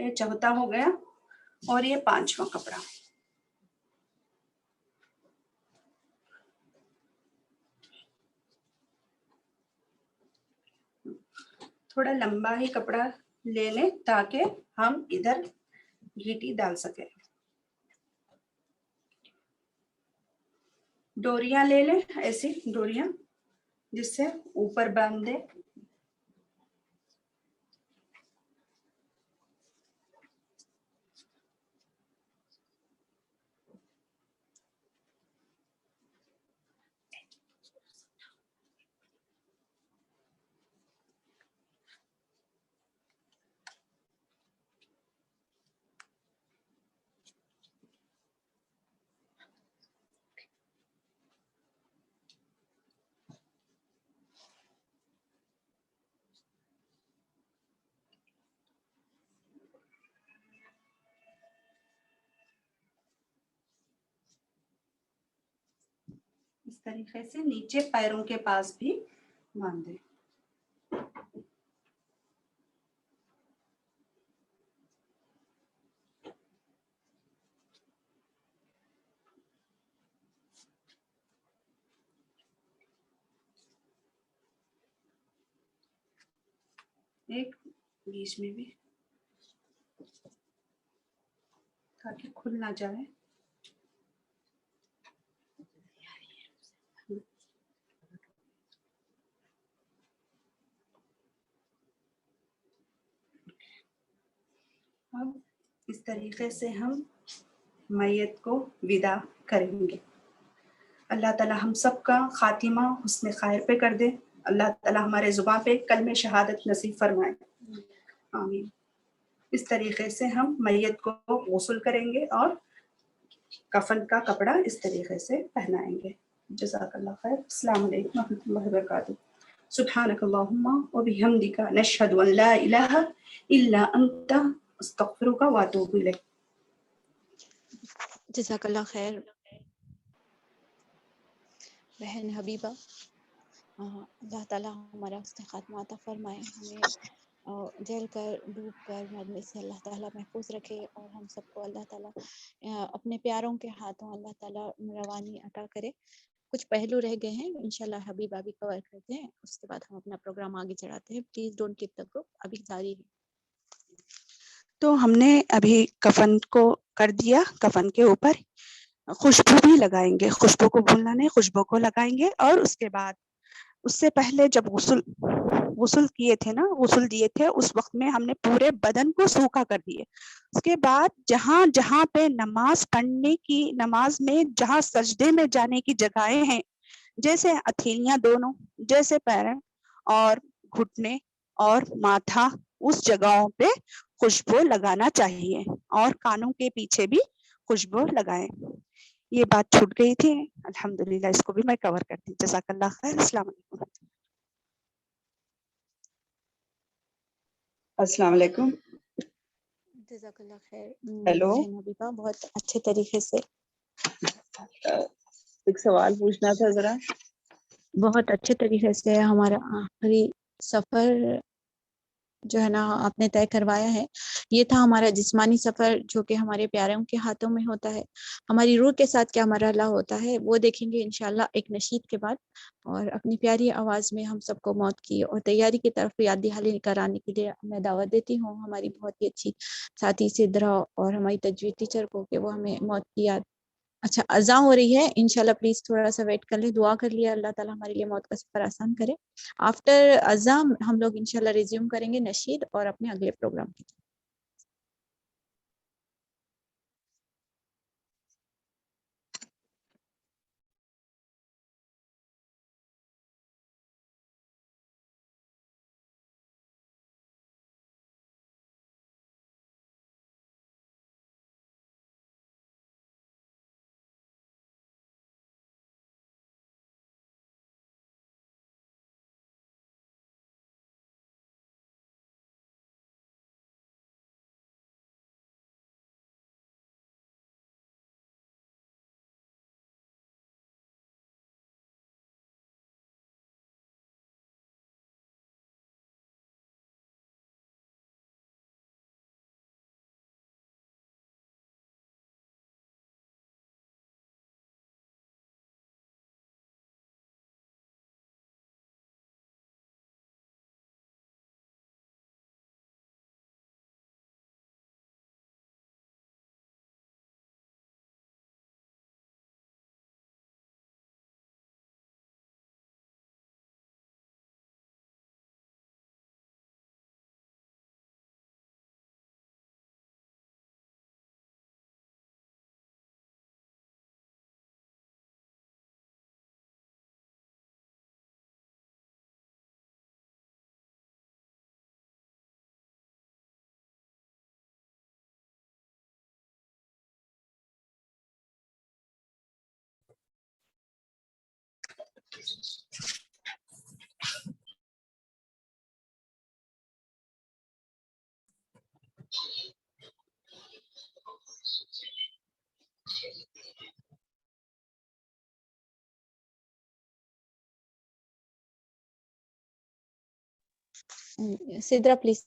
یہ چوتھا ہو گیا اور یہ پانچواں کپڑا. تھوڑا لمبا ہی کپڑا لے لیں تاکہ ہم ادھر گھیٹی ڈال سکیں. ڈوریاں لے لیں، ایسی ڈوریاں جس سے اوپر باندھ دے. اس طریقے سے نیچے پیروں کے پاس بھی باندھیں. ایک بیچ میں بھی تاکہ کھل نہ جائے. اب اس طریقے سے ہم میت کو ودا کریں گے. اللہ تعالی ہم سب کا خاتمہ حسن خیر پہ کر دے. اللہ تعالی ہمارے زبان پہ کلمہ شہادت نصیب فرمائے. آمین. اس طریقے سے ہم میت کو غسل کریں گے اور کفن کا کپڑا اس طریقے سے پہنائیں گے. جزاک اللہ خیر. السلام علیکم و رحمۃ اللہ وبرکاتہ. سبحانک اللہم و بحمدک نشہد ان لا الہ الا انت استغفرک و اتوب الیک. جزاک اللہ خیر بہن حبیبہ. اللہ تعالیٰ ہمارا حسن خاتمہ عطا فرمائے. ہمیں جل کر ڈوب کر مرنے سے اللہ تعالیٰ محفوظ رکھے اور ہم سب کو اللہ تعالیٰ اپنے پیاروں کے ہاتھوں اللہ تعالیٰ روانی عطا کرے. کچھ پہلو رہ گئے ہیں انشاءاللہ حبیبہ بھی کور کرتے ہیں، اس کے بعد ہم اپنا پروگرام آگے چڑھاتے ہیں. Please don't keep the group, ابھی جاری ہے. تو ہم نے ابھی کفن کو کر دیا. کفن کے اوپر خوشبو بھی لگائیں گے. خوشبو کو بھولنا نہیں، خوشبو کو لگائیں گے. اور اس کے بعد اس سے پہلے جب غسل کیے تھے نا، غسل دیے تھے، اس وقت میں ہم نے پورے بدن کو سوکھا کر دیے. اس کے بعد جہاں جہاں پہ نماز پڑھنے کی، نماز میں جہاں سجدے میں جانے کی جگہیں ہیں، جیسے ہتھیلیاں دونوں، جیسے پیر اور گھٹنے اور ماتھا، اس جگہوں پہ خوشبو لگانا چاہیے. اور کانوں کے پیچھے بھی خوشبو لگائیں. یہ بات چھوٹ گئی تھی، الحمدللہ اس کو بھی میں کور کرتی. جزاک اللہ خیر. السلام علیکم. السلام علیکم. جزاک اللہ خیر ہیلو. بہن حبیبہ، بہت اچھے طریقے سے ایک سوال پوچھنا تھا ذرا. بہت اچھے طریقے سے ہمارا آخری سفر جو ہے نا آپ نے طے کروایا ہے. یہ تھا ہمارا جسمانی سفر جو کہ ہمارے پیاروں کے ہاتھوں میں ہوتا ہے. ہماری روح کے ساتھ کیا مرحلہ ہوتا ہے وہ دیکھیں گے انشاءاللہ ایک نشید کے بعد. اور اپنی پیاری آواز میں ہم سب کو موت کی اور تیاری کی طرف یاد دہانی کرانے کے لیے میں دعوت دیتی ہوں ہماری بہت ہی اچھی ساتھی سدرا اور ہماری تجوید ٹیچر کو کہ وہ ہمیں موت کی یاد. اچھا اذاں ہو رہی ہے، انشاءاللہ پلیز تھوڑا سا ویٹ کر لیں. دعا کر لیا اللہ تعالیٰ ہمارے لیے موت کا سفر آسان کرے. آفٹر اذاں ہم لوگ انشاءاللہ ریزیوم کریں گے نشید اور اپنے اگلے پروگرام کی. Sidra, please.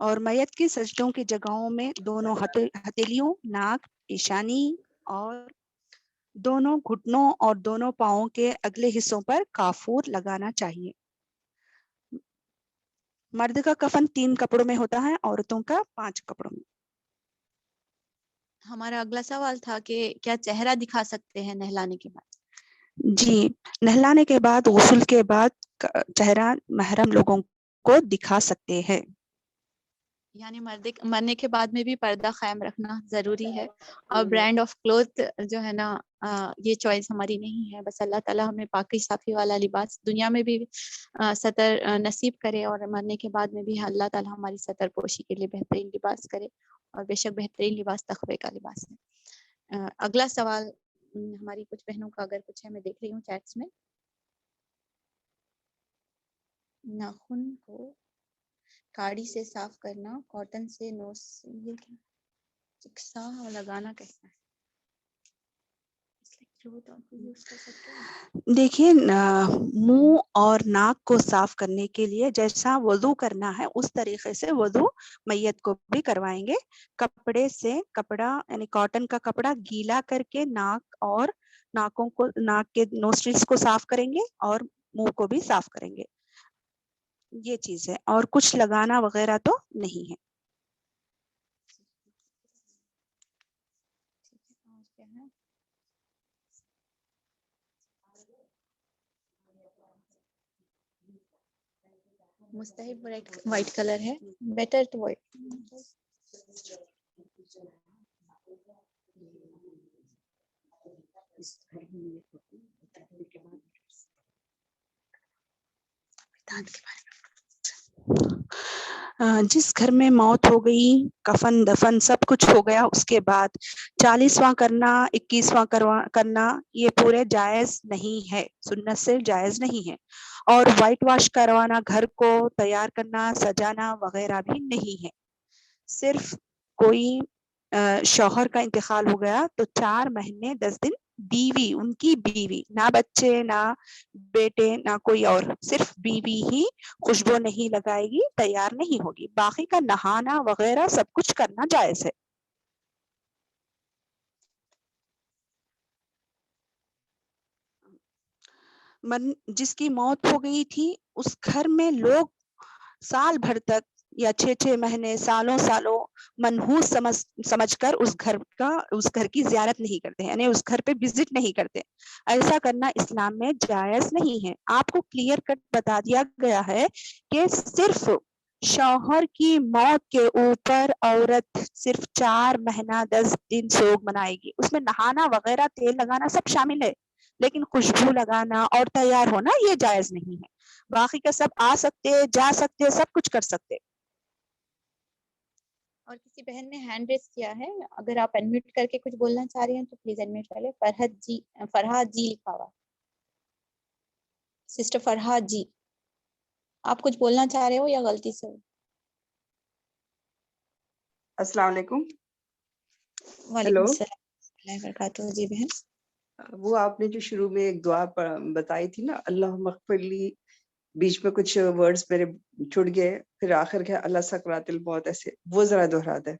اور میت کی سجدوں کی جگہوں میں دونوں ہتھیلیوں، ناک، پیشانی اور دونوں گھٹنوں اور دونوں پاؤں کے اگلے حصوں پر کافور لگانا چاہیے۔ مرد کا کفن 3 کپڑوں میں ہوتا ہے، عورتوں کا 5 کپڑوں میں۔ ہمارا اگلا سوال تھا کہ کیا چہرہ دکھا سکتے ہیں نہلانے کے بعد؟ جی، نہلانے کے بعد، غسل کے بعد چہرہ محرم لوگوں کو دکھا سکتے ہیں۔ یعنی مرنے کے بعد میں بھی پردہ قائم رکھنا ضروری ہے۔ اور برانڈ آف کلوتھ جو ہے نا، یہ چوائس ہماری نہیں ہے، بس اللہ تعالیٰ ہمیں پاکی صافی والا لباس دنیا میں بھی ستر نصیب کرے، اور مرنے کے بعد میں بھی اللہ تعالیٰ ہماری ستر پوشی کے لیے بہترین لباس کرے، اور بے شک بہترین لباس تقوی کا لباس ہے۔ اگلا سوال ہماری کچھ بہنوں کا اگر کچھ ہے، میں دیکھ رہی ہوں چیٹس میں۔ ناخن کو کاڑی سے صاف کرنا، کاٹن سے چکسا لگانا کیسا ہے؟ دیکھیے، منہ اور ناک کو صاف کرنے کے لیے جیسا وضو کرنا ہے اس طریقے سے وضو میت کو بھی کروائیں گے۔ کپڑے سے کپڑا یعنی کاٹن کا کپڑا گیلا کر کے ناک اور ناک کے نوسٹرلز کو صاف کریں گے اور منہ کو بھی صاف کریں گے۔ یہ چیز ہے، اور کچھ لگانا وغیرہ تو نہیں ہے۔ مستحب وائٹ کلر ہے، بیٹر تو وائٹ۔ جس گھر میں موت ہو گئی، کفن دفن سب کچھ ہو گیا، اس کے بعد 40واں کرنا، 21واں کرنا یہ پورے جائز نہیں ہے، سنت سے جائز نہیں ہے۔ اور وائٹ واش کروانا، گھر کو تیار کرنا، سجانا وغیرہ بھی نہیں ہے۔ صرف کوئی شوہر کا انتقال ہو گیا تو 4 مہینے 10 دن بیوی، ان کی بیوی، نہ بچے نہ بیٹے نہ کوئی اور، صرف بیوی ہی خوشبو نہیں لگائے گی، تیار نہیں ہوگی، باقی کا نہانا وغیرہ سب کچھ کرنا جائز ہے۔ جس کی موت ہو گئی تھی اس گھر میں لوگ سال بھر تک یا 6 مہینے سالوں منحوس سمجھ کر اس گھر کی زیارت نہیں کرتے ہیں، یعنی اس گھر پہ وزٹ نہیں کرتے۔ ایسا کرنا اسلام میں جائز نہیں ہے۔ آپ کو کلیئر کٹ بتا دیا گیا ہے کہ صرف شوہر کی موت کے اوپر عورت صرف 4 مہینہ 10 دن سوگ منائے گی، اس میں نہانا وغیرہ تیل لگانا سب شامل ہے، لیکن خوشبو لگانا اور تیار ہونا یہ جائز نہیں ہے۔ باقی کا سب آ سکتے، جا سکتے، سب کچھ کر سکتے۔ اور کسی بہن نے ہینڈ ریز کیا ہے، اگر آپ انمیوٹ کر کے کچھ بولنا چاہ رہے ہیں تو پلیز انمیوٹ کر لیں۔ فرحاد جی لکھا ہوا، سسٹر فرحاد جی، آپ کچھ بولنا چاہ رہے ہو یا غلطی سے؟ السلام علیکم۔ وعلیکم السلام ورحمۃ اللہ وبرکاتہ۔ جی بہن، وہ آپ نے جو شروع میں ایک دعا بتائی تھی نا، اللہم اغفر لی، بیچ میں کچھ ورڈز میرے چھوٹ گئے، پھر آخر کے اللہ سکرات الموت، ایسے وہ ذرا دہرا دیں۔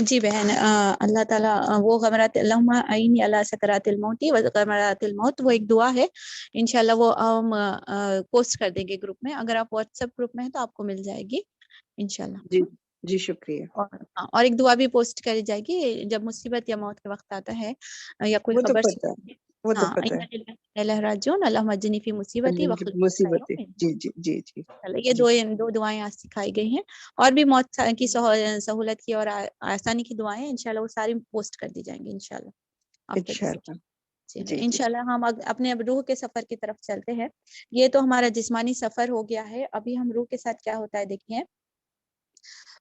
جی بہن، اللہ تعالیٰ وہ غمرات، اللہم اعینی علی سکرات الموت و غمرات الموت، وہ ایک دعا ہے، انشاءاللہ وہ ہم پوسٹ کر دیں گے گروپ میں، اگر آپ واٹس ایپ گروپ میں ہیں تو آپ کو مل جائے گی انشاءاللہ۔ جی جی شکریہ۔ اور ایک دعا بھی پوسٹ کری جائے گی جب مصیبت یا موت کا وقت آتا ہے یا کوئی وہ تو خبر پتہ ہے، وہ تو پتہ ہے، راجعون، اللہم اجرنی فی مصیبتی مصیبتیں، جی جی جی جی یہ جی۔ دو دعائیں آج سکھائی گئی ہیں، اور بھی موت کی سہولت کی اور آسانی کی دعائیں انشاءاللہ وہ ساری پوسٹ کر دی جائیں گی انشاءاللہ۔ انشاءاللہ جی۔ انشاءاللہ ہم اپنے اب روح کے سفر کی طرف چلتے ہیں۔ یہ تو ہمارا جسمانی سفر ہو گیا ہے، ابھی ہم روح کے ساتھ کیا ہوتا ہے دیکھیں۔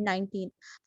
19।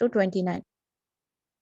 to 29।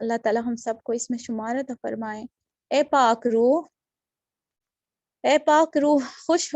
اللہ تعالیٰ ہم سب کو اس میں شمار عطا فرمائے۔ اے پاک روح، اے پاک روح، خوش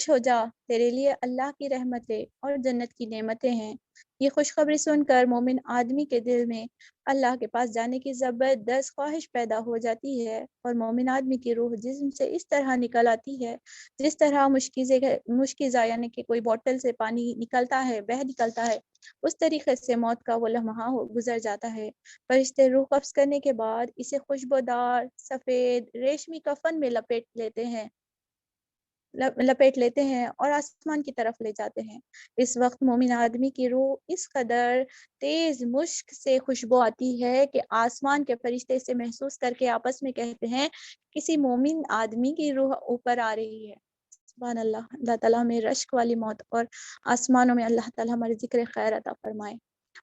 ہو جا، تیرے لیے اللہ کی رحمتیں اور جنت کی نعمتیں ہیں۔ یہ خوشخبری سن کر مومن آدمی کے دل میں اللہ کے پاس جانے کی زبردست خواہش پیدا ہو جاتی ہے، اور مومن آدمی کی روح جسم سے اس طرح نکل آتی ہے جس طرح مشکیزہ یعنی کہ کوئی بوتل سے پانی نکلتا ہے، بہہ نکلتا ہے، اس طریقے سے موت کا وہ لمحہ گزر جاتا ہے۔ فرشتے روح قبض کرنے کے بعد اسے خوشبودار سفید ریشمی کفن میں لپیٹ لیتے ہیں اور آسمان کی طرف لے جاتے ہیں۔ اس وقت مومن آدمی کی روح اس قدر تیز مشک سے خوشبو آتی ہے کہ آسمان کے فرشتے اسے محسوس کر کے آپس میں کہتے ہیں کسی مومن آدمی کی روح اوپر آ رہی ہے۔ سبحان اللہ۔ اللہ تعالیٰ ہمیں رشک والی موت اور آسمانوں میں اللہ تعالیٰ ہمارے ذکر خیر عطا فرمائے۔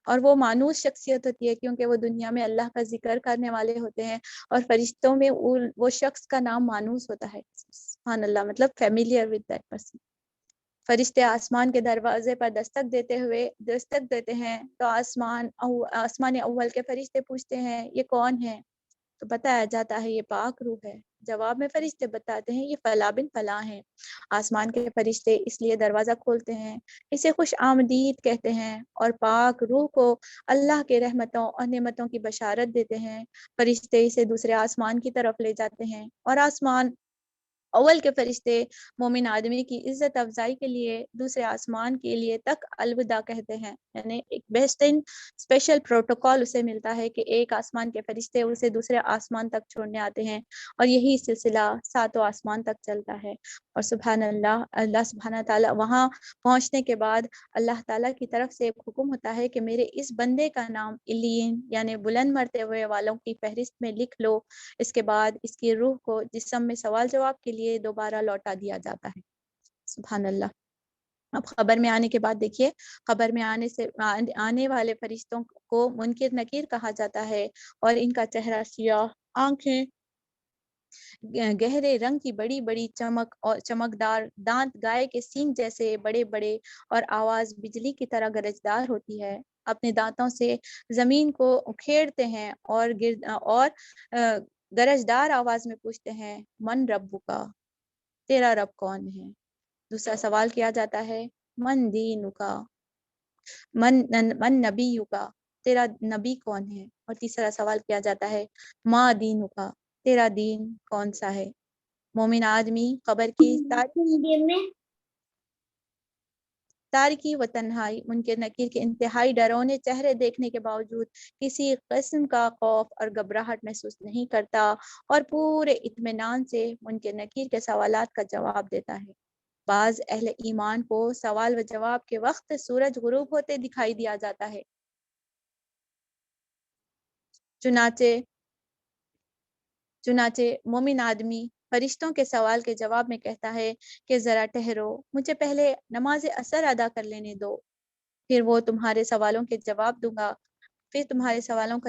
اور وہ مانوس شخصیت ہوتی ہے کیونکہ وہ دنیا میں اللہ کا ذکر کرنے والے ہوتے ہیں، اور فرشتوں میں وہ شخص کا نام مانوس ہوتا ہے۔ سبحان اللہ، مطلب فیملیئر ود دیٹ پرسن۔ فرشتے آسمان کے دروازے پر دستک دیتے ہیں تو آسمان اول کے فرشتے پوچھتے ہیں یہ کون ہے؟ تو بتایا جاتا ہے یہ پاک روح ہے۔ جواب میں فرشتے بتاتے ہیں یہ فلاں بن فلاں ہیں۔ آسمان کے فرشتے اس لیے دروازہ کھولتے ہیں، اسے خوش آمدید کہتے ہیں اور پاک روح کو اللہ کے رحمتوں اور نعمتوں کی بشارت دیتے ہیں۔ فرشتے اسے دوسرے آسمان کی طرف لے جاتے ہیں، اور آسمان اول کے فرشتے مومن آدمی کی عزت افزائی کے لیے دوسرے آسمان کے لیے تک الوداع کہتے ہیں، یعنی ایک بہترین اسپیشل پروٹوکول اسے ملتا ہے کہ ایک آسمان کے فرشتے اسے دوسرے آسمان تک چھوڑنے آتے ہیں، اور یہی سلسلہ 7 آسمان تک چلتا ہے۔ اور سبحان اللہ، اللہ سبحانہ تعالیٰ وہاں پہنچنے کے بعد اللہ تعالیٰ کی طرف سے ایک حکم ہوتا ہے کہ میرے اس بندے کا نام علیین یعنی بلند مرتبے والوں کی فہرست میں لکھ لو۔ اس کے بعد اس کی روح کو جسم میں سوال جواب کے لیے دوبارہ لوٹا دیا جاتا ہے۔ سبحان اللہ۔ اب قبر میں آنے کے بعد دیکھیے، قبر میں آنے والے فرشتوں کو منکر نکیر کہا جاتا ہے، اور ان کا چہرہ سیاہ، آنکھیں گہرے رنگ کی بڑی بڑی چمکدار، دانت گائے کے سینگ جیسے بڑے بڑے، اور آواز بجلی کی طرح گرجدار ہوتی ہے۔ اپنے دانتوں سے زمین کو کھیڑتے ہیں اور گرجدار آواز میں پوچھتے ہیں من ربو کا، تیرا رب کون ہے؟ دوسرا سوال کیا جاتا ہے من دینو کا، من نبیو کا، تیرا نبی کون ہے؟ اور تیسرا سوال کیا جاتا ہے ما دینو کا، تیرا دین کون سا ہے؟ مومن آدمی قبر کی تاریکی و تنہائی، منکر نکیر کے انتہائی ڈرونے چہرے دیکھنے کے باوجود کسی قسم کا خوف اور گھبراہٹ محسوس نہیں کرتا، اور پورے اطمینان سے منکر نکیر کے سوالات کا جواب دیتا ہے۔ بعض اہل ایمان کو سوال و جواب کے وقت سورج غروب ہوتے دکھائی دیا جاتا ہے، چنانچہ مومن آدمی فرشتوں کے سوال کے جواب میں کہتا ہے کہ ذرا ٹھہرو، مجھے پہلے نماز اثر ادا کر لینے دو، پھر تمہارے سوالوں کا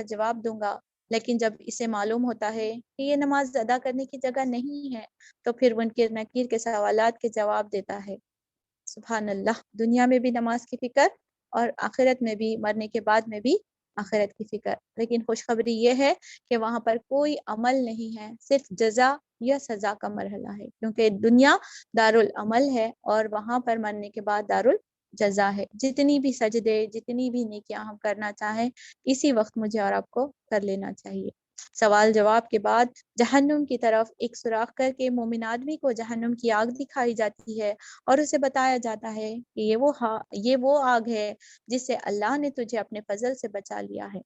جواب دوں گا۔ لیکن جب اسے معلوم ہوتا ہے کہ یہ نماز ادا کرنے کی جگہ نہیں ہے تو پھر منکر نکیر کے سوالات کے جواب دیتا ہے۔ سبحان اللہ۔ دنیا میں بھی نماز کی فکر اور آخرت میں بھی، مرنے کے بعد میں بھی آخرت کی فکر، لیکن خوشخبری یہ ہے کہ وہاں پر کوئی عمل نہیں ہے، صرف جزا یا سزا کا مرحلہ ہے، کیونکہ دنیا دارالعمل ہے اور وہاں پر مرنے کے بعد دارالجزا ہے۔ جتنی بھی سجدے، جتنی بھی نیکیاں ہم کرنا چاہیں اسی وقت مجھے اور آپ کو کر لینا چاہیے۔ سوال جواب کے بعد جہنم کی طرف ایک سوراخ کر کے مومن آدمی کو جہنم کی آگ دکھائی جاتی ہے، اور اسے بتایا جاتا ہے کہ یہ وہ آگ ہے جس سے اللہ نے تجھے اپنے فضل سے بچا لیا ہے۔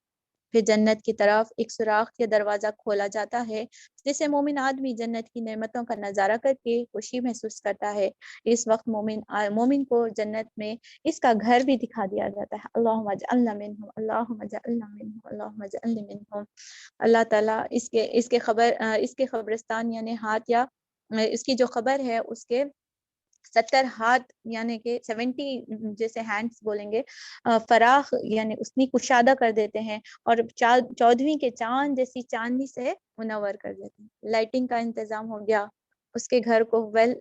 پھر جنت کی طرف ایک سوراخ یا دروازہ کھولا جاتا ہے جسے مومن آدمی جنت کی نعمتوں کا نظارہ کر کے خوشی محسوس کرتا ہے۔ اس وقت مومن کو جنت میں اس کا گھر بھی دکھا دیا جاتا ہے۔ اللہم اجعلنا منہم، اللہم اجعلنا منہم، اللہم اجعلنا منہم۔ اللہ تعالیٰ اس کے قبرستان یعنی ہاتھ، یا اس کی جو قبر ہے اس کے 70 ہاتھ یعنی کہ 70 جیسے ہینڈز بولیں گے فراخ یعنی اتنی کشادہ کر دیتے ہیں، اور 14ویں کے چاند جیسی چاندنی سے منور کر دیتے ہیں۔ لائٹنگ کا انتظام ہو گیا، اس کے گھر کو ویل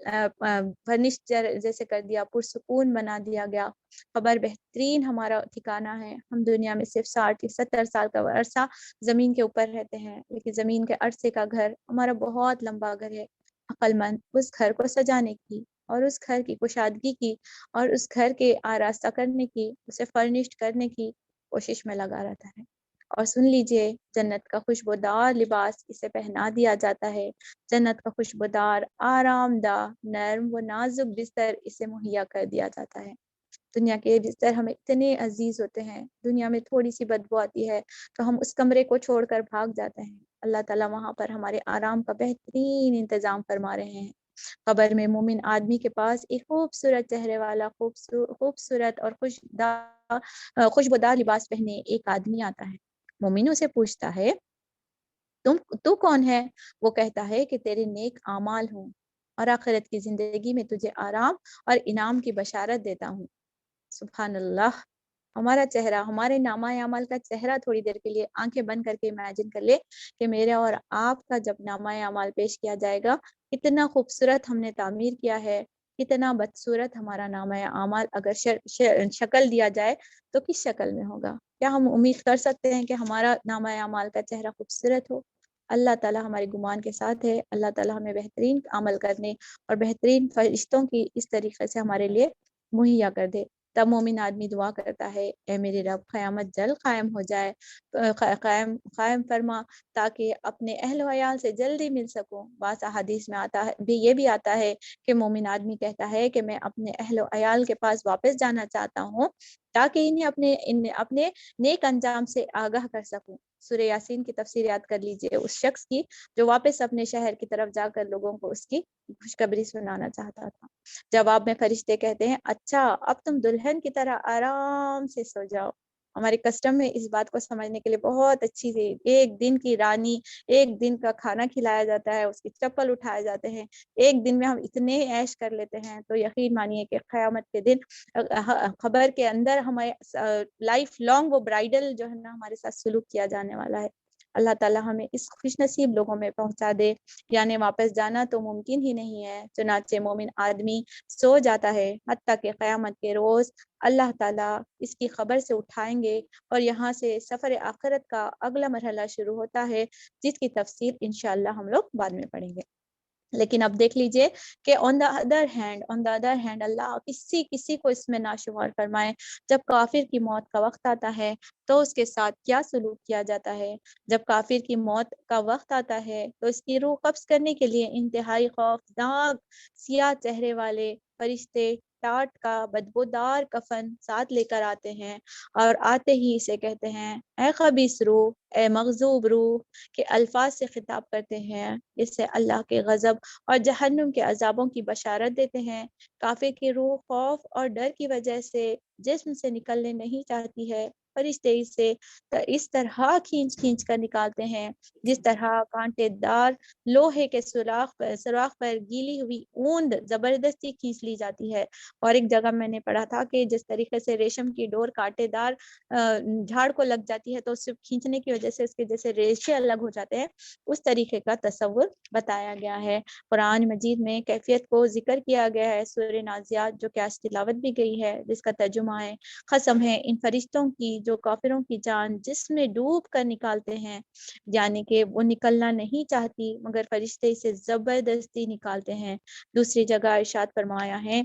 فرنشڈ جیسے کر دیا، پرسکون بنا دیا گیا۔ قبر بہترین ہمارا ٹھکانہ ہے۔ ہم دنیا میں صرف 60 یا 70 سال کا عرصہ زمین کے اوپر رہتے ہیں، لیکن زمین کے عرصے کا گھر ہمارا بہت لمبا گھر ہے۔ عقل مند اس گھر کو سجانے کی اور اس گھر کی کشادگی کی اور اس گھر کے آراستہ کرنے کی، اسے فرنشڈ کرنے کی کوشش میں لگا رہتا ہے۔ اور سن لیجئے، جنت کا خوشبودار لباس اسے پہنا دیا جاتا ہے۔ جنت کا خوشبودار، آرام دہ، نرم و نازک بستر اسے مہیا کر دیا جاتا ہے۔ دنیا کے بستر ہمیں اتنے عزیز ہوتے ہیں، دنیا میں تھوڑی سی بدبو آتی ہے تو ہم اس کمرے کو چھوڑ کر بھاگ جاتے ہیں۔ اللہ تعالیٰ وہاں پر ہمارے آرام کا بہترین انتظام فرما رہے ہیں۔ قبر میں مومن آدمی کے پاس ایک خوبصورت چہرے والا، خوبصورت اور خوشبودار لباس پہنے ایک آدمی آتا ہے۔ مومن اسے پوچھتا ہے، تو کون ہے؟ وہ کہتا ہے کہ تیرے نیک اعمال ہوں اور آخرت کی زندگی میں تجھے آرام اور انعام کی بشارت دیتا ہوں۔ سبحان اللہ، ہمارا چہرہ، ہمارے نامہ اعمال کا چہرہ تھوڑی دیر کے لیے آنکھیں بند کر کے امیجن کر لے کہ میرے اور آپ کا جب نامہ اعمال پیش کیا جائے گا، کتنا خوبصورت ہم نے تعمیر کیا ہے، کتنا بدصورت ہمارا نامہ اعمال اگر شکل دیا جائے تو کس شکل میں ہوگا؟ کیا ہم امید کر سکتے ہیں کہ ہمارا نامہ اعمال کا چہرہ خوبصورت ہو؟ اللہ تعالیٰ ہمارے گمان کے ساتھ ہے۔ اللہ تعالیٰ ہمیں بہترین عمل کرنے اور بہترین فرشتوں کی اس طریقے سے ہمارے لیے مہیا کر دے۔ تب مومن آدمی دعا کرتا ہے، اے میرے رب، قیامت جلد قائم ہو جائے، قائم فرما تاکہ اپنے اہل و عیال سے جلدی مل سکوں۔ بعض احادیث میں آتا ہے، یہ بھی آتا ہے کہ مومن آدمی کہتا ہے کہ میں اپنے اہل و عیال کے پاس واپس جانا چاہتا ہوں تاکہ انہیں اپنے نیک انجام سے آگاہ کر سکوں۔ سورہ یاسین کی تفسیر یاد کر لیجئے اس شخص کی جو واپس اپنے شہر کی طرف جا کر لوگوں کو اس کی خوشخبری سنانا چاہتا تھا۔ جواب میں فرشتے کہتے ہیں، اچھا اب تم دلہن کی طرح آرام سے سو جاؤ۔ ہمارے کسٹم میں اس بات کو سمجھنے کے لیے بہت اچھی تھی۔ ایک دن کی رانی، ایک دن کا کھانا کھلایا جاتا ہے، اس کی چپل اٹھائے جاتے ہیں، ایک دن میں ہم اتنے عیش کر لیتے ہیں، تو یقین مانیے کہ قیامت کے دن خبر کے اندر ہمیں لائف لانگ وہ برائڈل جو ہے نا ہمارے ساتھ سلوک کیا جانے والا ہے۔ اللہ تعالیٰ ہمیں اس خوش نصیب لوگوں میں پہنچا دے، یعنی واپس جانا تو ممکن ہی نہیں ہے۔ چنانچہ مومن آدمی سو جاتا ہے حتیٰ کہ قیامت کے روز اللہ تعالیٰ اس کی خبر سے اٹھائیں گے اور یہاں سے سفر آخرت کا اگلا مرحلہ شروع ہوتا ہے، جس کی تفصیل انشاءاللہ ہم لوگ بعد میں پڑھیں گے۔ لیکن اب دیکھ لیجئے کہ on the other hand اللہ کسی کو اس میں ناشمار فرمائے، جب کافر کی موت کا وقت آتا ہے تو اس کے ساتھ کیا سلوک کیا جاتا ہے۔ جب کافر کی موت کا وقت آتا ہے تو اس کی روح قبض کرنے کے لیے انتہائی خوفناک سیاہ چہرے والے فرشتے ٹاٹ کا بدبودار کفن ساتھ لے کر آتے ہیں، اور آتے ہی اسے کہتے ہیں، اے خبیث روح، اے مغضوب روح، کے الفاظ سے خطاب کرتے ہیں۔ اس سے اللہ کے غضب اور جہنم کے عذابوں کی بشارت دیتے ہیں۔ کافر کی روح خوف اور ڈر کی وجہ سے جسم سے نکلنے نہیں چاہتی ہے۔ فرشتے اسے اس طرح کھینچ کر نکالتے ہیں جس طرح کانٹے دار لوہے کے سوراخ پر گیلی ہوئی اوند زبردستی کھینچ لی جاتی ہے۔ اور ایک جگہ میں نے پڑھا تھا کہ جس طریقے سے ریشم کی ڈور کانٹے دار جھاڑ کو لگ جاتی ہے تو اس سے کھینچنے کی وجہ سے اس کے جیسے ریشے الگ ہو جاتے ہیں، اس طریقے کا تصور بتایا گیا ہے۔ قرآن مجید میں کیفیت کو ذکر کیا گیا ہے۔ سورہ نازعات جو کہ آج تلاوت بھی گئی ہے، جس کا ترجمہ ہے، قسم ہے ان فرشتوں کی جو کافروں کی جان جس میں ڈوب کر نکالتے ہیں، یعنی کہ وہ نکلنا نہیں چاہتی مگر فرشتے اسے زبردستی نکالتے ہیں۔ دوسری جگہ ارشاد فرمایا ہے،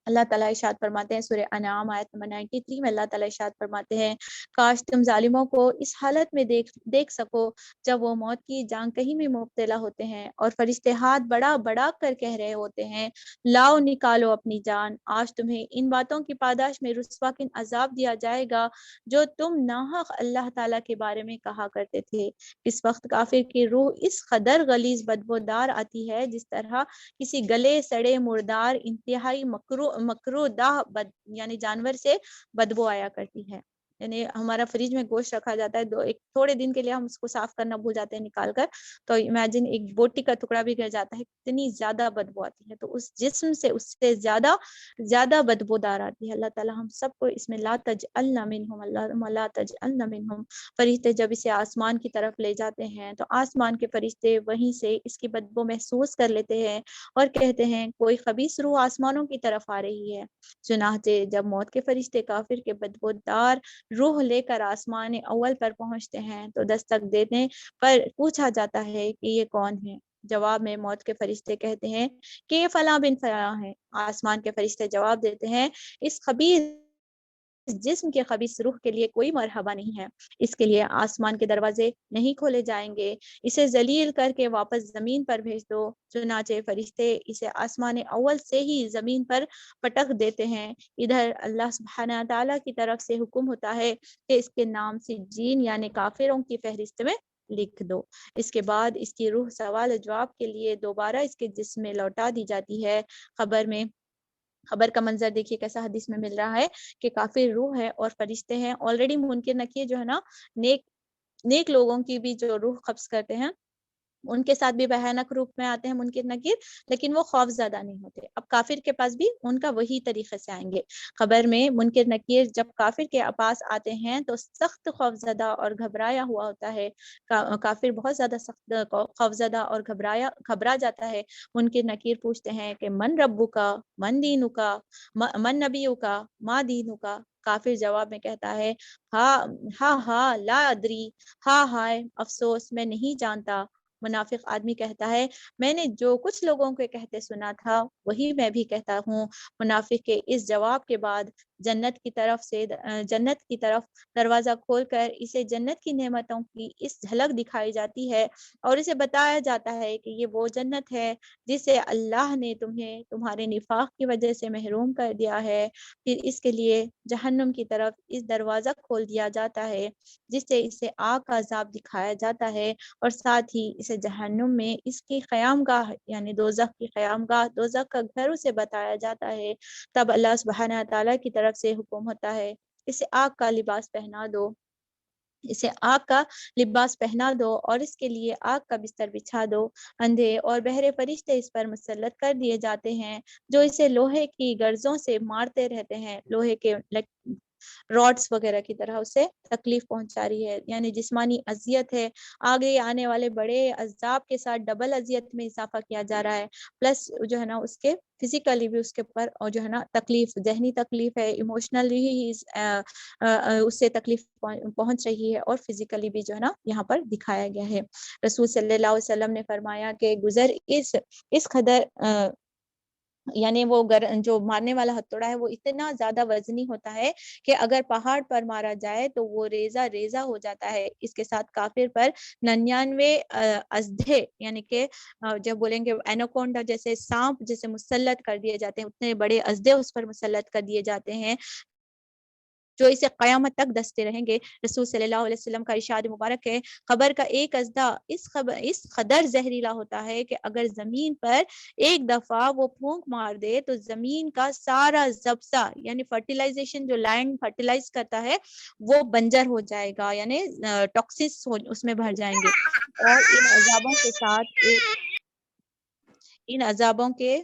اللہ تعالیٰ ارشاد فرماتے ہیں سورہ انعام آیت نمبر 93 میں اللہ تعالیٰ ارشاد فرماتے ہیں، کاش تم ظالموں کو اس حالت میں دیکھ سکو جب وہ موت کی جان کہیں میں مبتلا ہوتے ہیں اور فرشتے ہاتھ بڑا بڑا کر کہہ رہے ہوتے ہیں، لاؤ نکالو اپنی جان، آج تمہیں ان باتوں کی پاداش میں رسوا کن عذاب دیا جائے گا جو تم ناحق اللہ تعالیٰ کے بارے میں کہا کرتے تھے۔ اس وقت کافر کی روح اس قدر غلیظ بدبودار آتی ہے جس طرح کسی گلے سڑے مردار انتہائی مکروہ یعنی جانور سے بدبو آیا کرتی ہے۔ یعنی ہمارا فریج میں گوشت رکھا جاتا ہے، ایک تھوڑے دن کے لیے ہم اس کو صاف کرنا بھول جاتے ہیں نکال کر، تو امیجن ایک بوٹی کا ٹکڑا بھی گر جاتا ہے، کتنی زیادہ بدبو آتی ہے، تو اس جسم سے اس سے زیادہ بدبودار آتی ہے۔ اللہ تعالیٰ ہم سب کو اس میں لا تجعلنا منہم، اللہم لا تجعلنا منہم۔ فرشتے جب اسے آسمان کی طرف لے جاتے ہیں تو آسمان کے فرشتے وہیں سے اس کی بدبو محسوس کر لیتے ہیں اور کہتے ہیں کوئی خبیث روح آسمانوں کی طرف آ رہی ہے۔ چنانچہ جب موت کے فرشتے کافر کے بدبودار روح لے کر آسمان اول پر پہنچتے ہیں تو دستک دینے پر پوچھا جاتا ہے کہ یہ کون ہے؟ جواب میں موت کے فرشتے کہتے ہیں کہ یہ فلاں بن فلاں ہے۔ آسمان کے فرشتے جواب دیتے ہیں اس خبیث جسم کے خبیث روح کے لیے کوئی مرحبا نہیں ہے، اس کے لیے آسمان کے دروازے نہیں کھولے جائیں گے، اسے ذلیل کر کے واپس زمین پر بھیج دو۔ چنانچہ فرشتے اسے آسمان اول سے ہی زمین پر پٹک دیتے ہیں۔ ادھر اللہ سبحانہ تعالیٰ کی طرف سے حکم ہوتا ہے کہ اس کے نام سجین یعنی کافروں کی فہرست میں لکھ دو۔ اس کے بعد اس کی روح سوال و جواب کے لیے دوبارہ اس کے جسم میں لوٹا دی جاتی ہے۔ خبر کا منظر دیکھیے کیسا حدیث میں مل رہا ہے کہ کافر روح ہے اور فرشتے ہیں، آلریڈی منکر نکیر جو ہے نا نیک لوگوں کی بھی جو روح قبض کرتے ہیں ان کے ساتھ بھی بھیانک روپ میں آتے ہیں منکر نکیر، لیکن وہ خوف زدہ نہیں ہوتے۔ اب کافر کے پاس بھی ان کا وہی طریقے سے آئیں گے۔ خبر میں منکر نکیر جب کافر کے پاس آتے ہیں تو سخت خوف زدہ اور گھبرایا ہوا ہوتا ہے، کافر بہت زیادہ سخت خوف زدہ اور گھبرا جاتا ہے۔ منکر نکیر پوچھتے ہیں کہ من ربو کا، من دینو کا، من نبیو کا، ما دینو کا۔ کافر جواب میں کہتا ہے ہاں لا ادری، ہائے افسوس میں نہیں جانتا۔ منافق آدمی کہتا ہے میں نے جو کچھ لوگوں کے کہتے سنا تھا وہی میں بھی کہتا ہوں۔ منافق کے اس جواب کے بعد جنت کی طرف دروازہ کھول کر اسے جنت کی نعمتوں کی اس جھلک دکھائی جاتی ہے اور اسے بتایا جاتا ہے کہ یہ وہ جنت ہے جسے اللہ نے تمہیں تمہارے نفاق کی وجہ سے محروم کر دیا ہے۔ پھر اس کے لیے جہنم کی طرف اس دروازہ کھول دیا جاتا ہے جس سے اسے آگ کا عذاب دکھایا جاتا ہے اور ساتھ ہی اسے جہنم میں اس کی قیام گاہ یعنی دوزخ کی قیام گاہ، دوزخ کا گھر اسے بتایا جاتا ہے۔ تب اللہ سبحانہ تعالیٰ کی طرف سے حکم ہوتا ہے اسے آگ کا لباس پہنا دو، اسے آگ کا لباس پہنا دو اور اس کے لیے آگ کا بستر بچھا دو۔ اندھے اور بہرے فرشتے اس پر مسلط کر دیے جاتے ہیں جو اسے لوہے کی گرزوں سے مارتے رہتے ہیں، لوہے کے راڈس وغیرہ کی طرح اسے تکلیف پہنچا رہی ہے، یعنی جسمانی اذیت ہے۔ آگے آنے والے بڑے عذاب کے ساتھ ڈبل اذیت میں اضافہ کیا جا رہا ہے، پلس جو ہے نا اس کے فزیکلی بھی اس کے اوپر اور جو ہے نا تکلیف، ذہنی تکلیف ہے، ایموشنلی ہی اس سے تکلیف پہنچ رہی ہے اور فزیکلی بھی جو ہے نا یہاں پر دکھایا گیا ہے۔ رسول صلی اللہ علیہ وسلم نے فرمایا کہ گزر اس قدر یعنی وہ جو مارنے والا ہتھوڑا ہے وہ اتنا زیادہ وزنی ہوتا ہے کہ اگر پہاڑ پر مارا جائے تو وہ ریزہ ہو جاتا ہے۔ اس کے ساتھ کافر پر 99 ازدھے یعنی کہ جب بولیں گے اینوکونڈا جیسے سانپ جیسے مسلط کر دیے جاتے ہیں، اتنے بڑے ازدھے اس پر مسلط کر دیے جاتے ہیں جو اسے قیامت تک دستے رہیں گے۔ رسول صلی اللہ علیہ وسلم کا ارشاد مبارک ہے خبر کا ایک ازدہ اس قدر زہریلا ہوتا ہے کہ اگر زمین پر ایک دفعہ وہ پھونک مار دے تو زمین کا سارا زبسہ یعنی فرٹیلائزیشن جو لینڈ فرٹیلائز کرتا ہے وہ بنجر ہو جائے گا، یعنی ٹاکسس اس میں بھر جائیں گے۔ اور ان عذابوں کے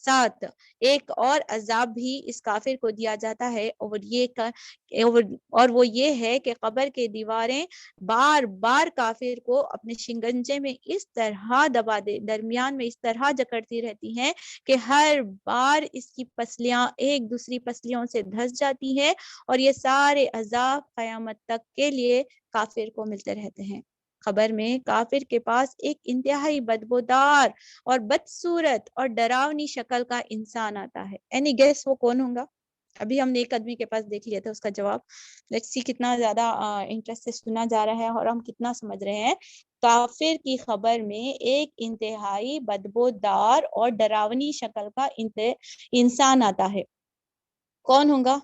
ساتھ ایک اور عذاب بھی اس کافر کو دیا جاتا ہے اور وہ یہ ہے کہ قبر کے دیواریں بار بار کافر کو اپنے شکنجے میں اس طرح دبا دے، درمیان میں اس طرح جکڑتی رہتی ہیں کہ ہر بار اس کی پسلیاں ایک دوسری پسلیوں سے دھس جاتی ہیں اور یہ سارے عذاب قیامت تک کے لیے کافر کو ملتے رہتے ہیں۔ خبر میں کافر کے پاس ایک انتہائی بدبودار اور بدصورت اور ڈراونی شکل کا انسان آتا ہے۔ اینی گیس وہ کون ہوگا؟ ابھی ہم نے ایک آدمی کے پاس دیکھ لیا تھا اس کا جواب، لیٹس سی کتنا زیادہ انٹرسٹ سے سنا جا رہا ہے اور ہم کتنا سمجھ رہے ہیں۔ کافر کی خبر میں ایک انتہائی بدبودار اور ڈراونی شکل کا انسان آتا ہے، کون ہوگا؟